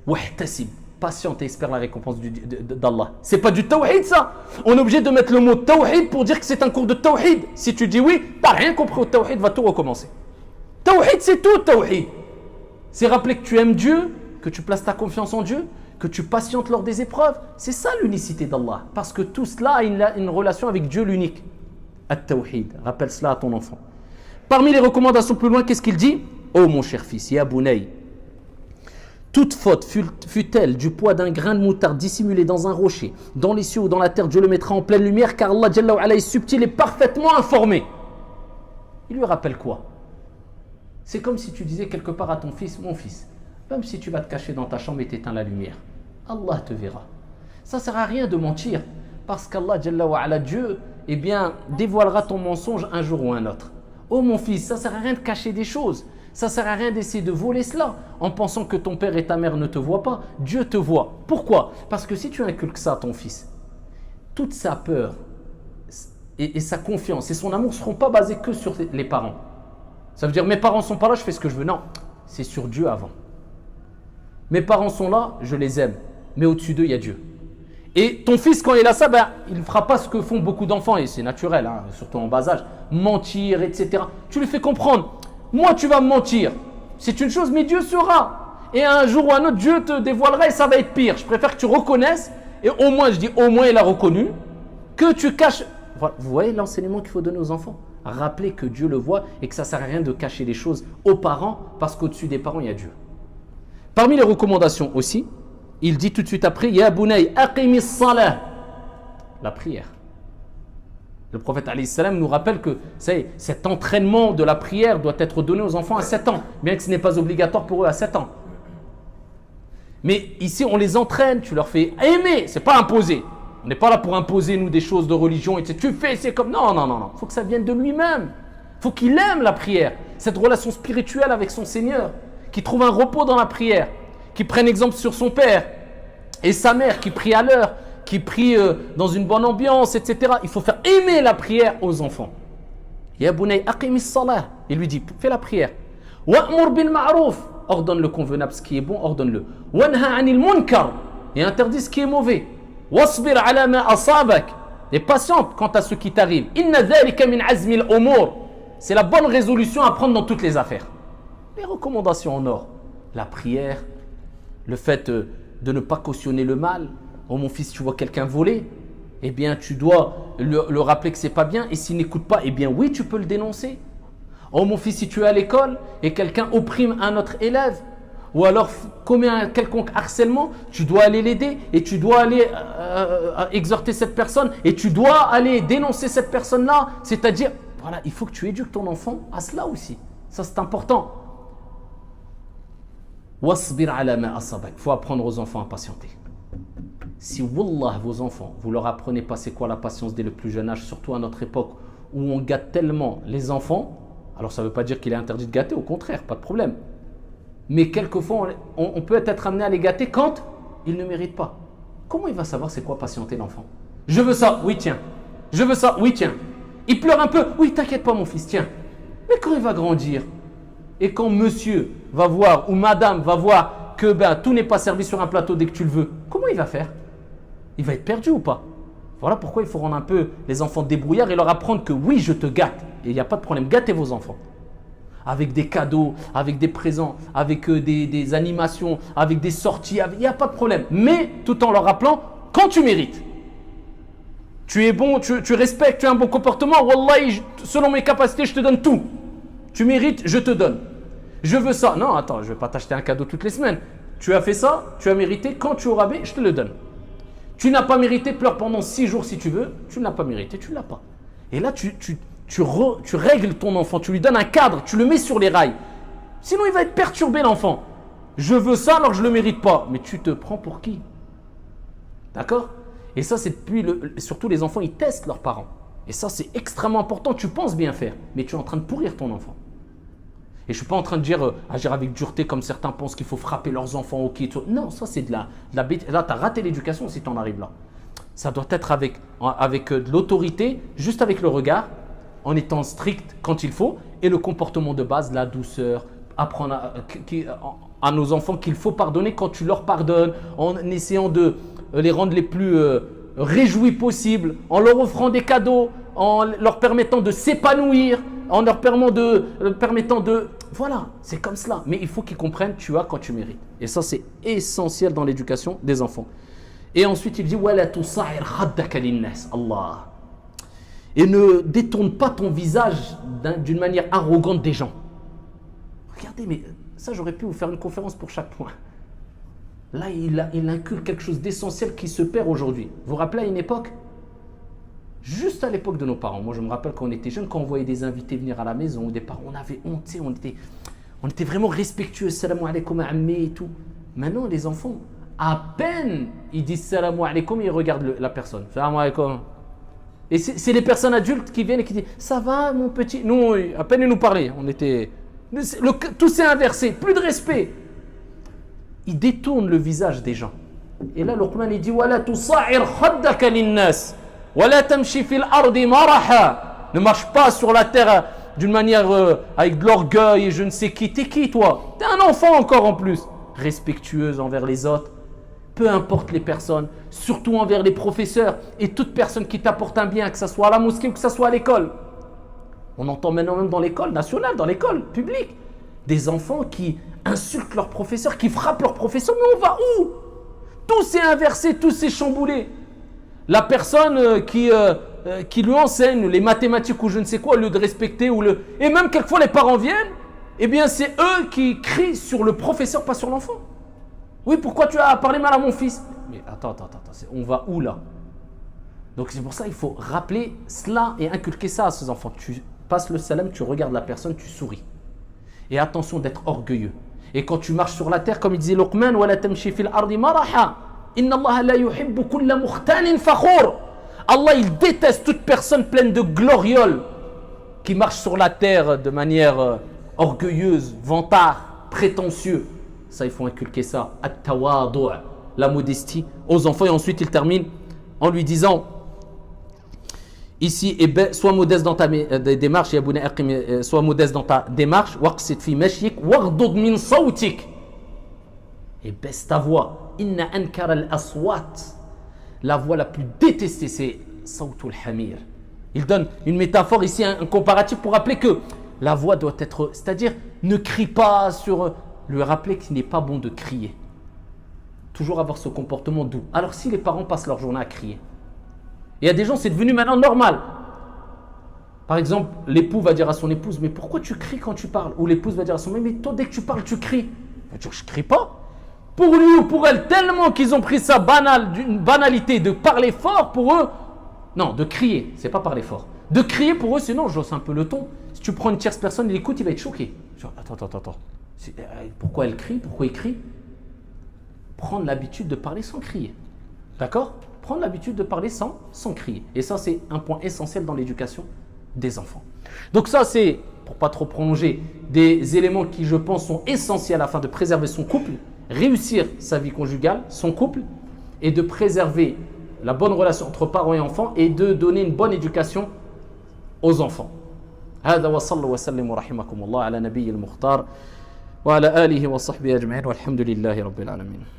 Speaker 1: wahtasib, patiente et espère la récompense d'Allah. C'est pas du tawhid ça. On est obligé de mettre le mot tawhid pour dire que c'est un cours de tawhid. Si tu dis oui, t'as rien compris au tawhid, va tout recommencer. Tawhid, c'est tout tawhid. C'est rappeler que tu aimes Dieu, que tu places ta confiance en Dieu, que tu patientes lors des épreuves. C'est ça l'unicité d'Allah. Parce que tout cela a une relation avec Dieu l'unique. At-tawhid. Rappelle cela à ton enfant. Parmi les recommandations plus loin, qu'est-ce qu'il dit? Oh mon cher fils, ya bunay, toute faute fut-elle du poids d'un grain de moutarde dissimulé dans un rocher, dans les cieux ou dans la terre, Dieu le mettra en pleine lumière, car Allah Jalla wa Ala est subtil et parfaitement informé. Il lui rappelle quoi? C'est comme si tu disais quelque part à ton fils, mon fils, même si tu vas te cacher dans ta chambre et t'éteins la lumière, Allah te verra. Ça ne sert à rien de mentir, parce qu'Allah Jalla wa Ala, Dieu, eh bien, dévoilera ton mensonge un jour ou un autre. Oh mon fils, ça ne sert à rien de cacher des choses. Ça ne sert à rien d'essayer de voler cela en pensant que ton père et ta mère ne te voient pas. Dieu te voit. Pourquoi? Parce que si tu inculques ça à ton fils, toute sa peur et sa confiance et son amour ne seront pas basés que sur les parents. Ça veut dire mes parents ne sont pas là, je fais ce que je veux. Non, c'est sur Dieu avant. Mes parents sont là, je les aime. Mais au-dessus d'eux, il y a Dieu. Et ton fils, quand il a ça, il ne fera pas ce que font beaucoup d'enfants, et c'est naturel, hein, surtout en bas âge, mentir, etc. Tu lui fais comprendre, moi tu vas me mentir, c'est une chose, mais Dieu saura. Et un jour ou un autre, Dieu te dévoilera et ça va être pire. Je préfère que tu reconnaisses, et au moins, je dis au moins il a reconnu, que tu caches. Voilà. Vous voyez l'enseignement qu'il faut donner aux enfants? Rappelez que Dieu le voit et que ça ne sert à rien de cacher les choses aux parents, parce qu'au-dessus des parents, il y a Dieu. Parmi les recommandations aussi, il dit tout de suite après, Ya bunay aqimis salah, la prière. Le prophète alayhi salam nous rappelle que cet entraînement de la prière doit être donné aux enfants à 7 ans, bien que ce n'est pas obligatoire pour eux à 7 ans. Mais ici, on les entraîne, tu leur fais aimer, c'est pas imposer. On n'est pas là pour imposer, nous, des choses de religion, etc. Tu fais, c'est comme... Non. Il faut que ça vienne de lui-même. Il faut qu'il aime la prière, cette relation spirituelle avec son Seigneur, qu'il trouve un repos dans la prière, qui prennent exemple sur son père et sa mère qui prient à l'heure, qui prient dans une bonne ambiance, etc. Il faut faire aimer la prière aux enfants. Ya bunay aqimis salah. Il lui dit, fais la prière. Wa'mur bil ma'ruf. Ordonne le convenable, ce qui est bon, ordonne-le. Wanha anil munkar. Et interdit ce qui est mauvais. Wasbir ala ma asabak. Et patiente quant à ce qui t'arrive. Inna dhalika min azmi al-umur. C'est la bonne résolution à prendre dans toutes les affaires. Les recommandations en or. La prière, le fait de ne pas cautionner le mal. Oh mon fils, tu vois quelqu'un voler, eh bien tu dois le rappeler que c'est pas bien. Et s'il n'écoute pas, eh bien oui, tu peux le dénoncer. Oh mon fils, si tu es à l'école et quelqu'un opprime un autre élève, ou alors commet un quelconque harcèlement, tu dois aller l'aider et tu dois aller exhorter cette personne et tu dois aller dénoncer cette personne-là. C'est-à-dire, voilà, il faut que tu éduques ton enfant à cela aussi. Ça, c'est important. Wasbir ala ma asabak. Il faut apprendre aux enfants à patienter. Si wallah, vos enfants, vous leur apprenez pas c'est quoi la patience dès le plus jeune âge, surtout à notre époque où on gâte tellement les enfants, alors ça ne veut pas dire qu'il est interdit de gâter, au contraire, pas de problème. Mais quelquefois, on peut être amené à les gâter quand ils ne méritent pas. Comment il va savoir c'est quoi patienter l'enfant? Je veux ça, oui tiens. Je veux ça, oui tiens. Il pleure un peu, oui t'inquiète pas mon fils, tiens. Mais quand il va grandir, et quand monsieur va voir ou madame va voir que tout n'est pas servi sur un plateau dès que tu le veux, comment il va faire? Il va être perdu ou pas? Voilà pourquoi il faut rendre un peu les enfants débrouillards et leur apprendre que oui, je te gâte. Et il n'y a pas de problème, gâtez vos enfants. Avec des cadeaux, avec des présents, avec des animations, avec des sorties, il n'y a pas de problème. Mais tout en leur rappelant, quand tu mérites, tu es bon, tu respectes, tu as un bon comportement, wallahi, selon mes capacités, je te donne tout. Tu mérites, je te donne. Je veux ça. Non, attends, je ne vais pas t'acheter un cadeau toutes les semaines. Tu as fait ça, tu as mérité, quand tu auras bé, je te le donne. Tu n'as pas mérité, pleure pendant 6 jours si tu veux, tu ne l'as pas mérité, tu ne l'as pas. Et là, tu règles ton enfant, tu lui donnes un cadre, tu le mets sur les rails. Sinon, il va être perturbé l'enfant. Je veux ça alors que je ne le mérite pas. Mais tu te prends pour qui? D'accord? Et ça, c'est depuis, surtout les enfants, ils testent leurs parents. Et ça, c'est extrêmement important. Tu penses bien faire, mais tu es en train de pourrir ton enfant. Et je ne suis pas en train de dire agir avec dureté comme certains pensent qu'il faut frapper leurs enfants au qui. Non, ça c'est de la bêtise. Là, tu as raté l'éducation si tu en arrives là. Ça doit être avec de l'autorité, juste avec le regard, en étant strict quand il faut, et le comportement de base, la douceur, apprendre à nos enfants qu'il faut pardonner quand tu leur pardonnes, en essayant de les rendre les plus réjouis possibles, en leur offrant des cadeaux, en leur permettant de s'épanouir, en leur permettant de... Voilà, c'est comme cela. Mais il faut qu'ils comprennent, tu as quand tu mérites. Et ça, c'est essentiel dans l'éducation des enfants. Et ensuite, il dit وَلَا تُصَعِرْ خَدَّكَ لِلنَّاسِ Allah. Et ne détourne pas ton visage d'une manière arrogante des gens. Regardez, mais ça, j'aurais pu vous faire une conférence pour chaque point. Là, il inculque quelque chose d'essentiel qui se perd aujourd'hui. Vous vous rappelez à une époque? Juste à l'époque de nos parents, moi je me rappelle quand on était jeunes, quand on voyait des invités venir à la maison ou des parents, on avait honte, on était vraiment respectueux, salam alaikum ammi et tout. Maintenant les enfants, à peine ils disent salam alaikum, ils regardent la personne, salam alaikum. Et c'est les personnes adultes qui viennent et qui disent ça va mon petit. Nous, à peine ils nous parlaient, on était Tout s'est inversé, plus de respect. Il détourne le visage des gens. Et là, Luqman il dit وَلَا تُصَعِّرْ خَدَّكَ لِلنَّاسِ وَلَا تَمْشِ فِي الْأَرْضِ مَرَحًا. Ne marche pas sur la terre d'une manière avec de l'orgueil et je ne sais qui. T'es qui toi? T'es un enfant encore en plus. Respectueuse envers les autres, peu importe les personnes, surtout envers les professeurs et toute personne qui t'apporte un bien, que ce soit à la mosquée ou que ce soit à l'école. On entend maintenant même dans l'école nationale, dans l'école publique, des enfants qui insultent leurs professeurs, qui frappent leurs professeurs. Mais on va où? Tout s'est inversé, tout s'est chamboulé. La personne qui lui enseigne les mathématiques ou je ne sais quoi, au lieu de respecter, et même quelquefois les parents viennent, eh bien c'est eux qui crient sur le professeur, pas sur l'enfant. Oui, pourquoi tu as parlé mal à mon fils? Mais attends, on va où là? Donc c'est pour ça qu'il faut rappeler cela et inculquer ça à ses enfants. Tu passes le salam, tu regardes la personne, tu souris. Et attention d'être orgueilleux. Et quand tu marches sur la terre, comme il disait Luqman, وَلَا تَمْشِ فِي الْأَرْضِ مَرَحًا إِنَّ اللَّهَ لَا يُحِبُّ كُلَّ مُخْتَالٍ فَخُورٍ. Allah, il déteste toute personne pleine de glorioles qui marche sur la terre de manière orgueilleuse, vantard, prétentieux. Ça, il faut inculquer ça. At-tawadu', la modestie aux enfants. Et ensuite, il termine en lui disant ici, sois modeste dans ta démarche, sois modeste dans ta démarche. Waqsid fi mashik waghdud min sawtik. Et baisse ta voix. Inna ankara al-aswat. La voix la plus détestée, c'est sawtul hamir. Il donne une métaphore ici, un comparatif pour rappeler que la voix doit être, c'est-à-dire ne crie pas sur, lui rappeler qu'il n'est pas bon de crier. Toujours avoir ce comportement doux. Alors si les parents passent leur journée à crier, il y a des gens, c'est devenu maintenant normal. Par exemple, l'époux va dire à son épouse, mais pourquoi tu cries quand tu parles? Ou l'épouse va dire à son mari, mais toi dès que tu parles, tu cries. Il va dire, je crie pas. Pour lui ou pour elle, tellement qu'ils ont pris ça d'une banalité de parler fort pour eux. Non, de crier, c'est pas parler fort. De crier pour eux, sinon, j'ose un peu le ton. Si tu prends une tierce personne, il écoute, il va être choqué. Genre, attends. Pourquoi elle crie? Pourquoi il crie? Prendre l'habitude de parler sans crier. D'accord? Prendre l'habitude de parler sans crier. Et ça, c'est un point essentiel dans l'éducation des enfants. Donc ça, c'est, pour pas trop prolonger, des éléments qui, je pense, sont essentiels afin de préserver son couple, réussir sa vie conjugale, son couple, et de préserver la bonne relation entre parents et enfants et de donner une bonne éducation aux enfants. هذا وصلى وسلم ورحمكم الله على نبي المختار وعلى آله وصحبه أجمعين والحمد لله رب العالمين.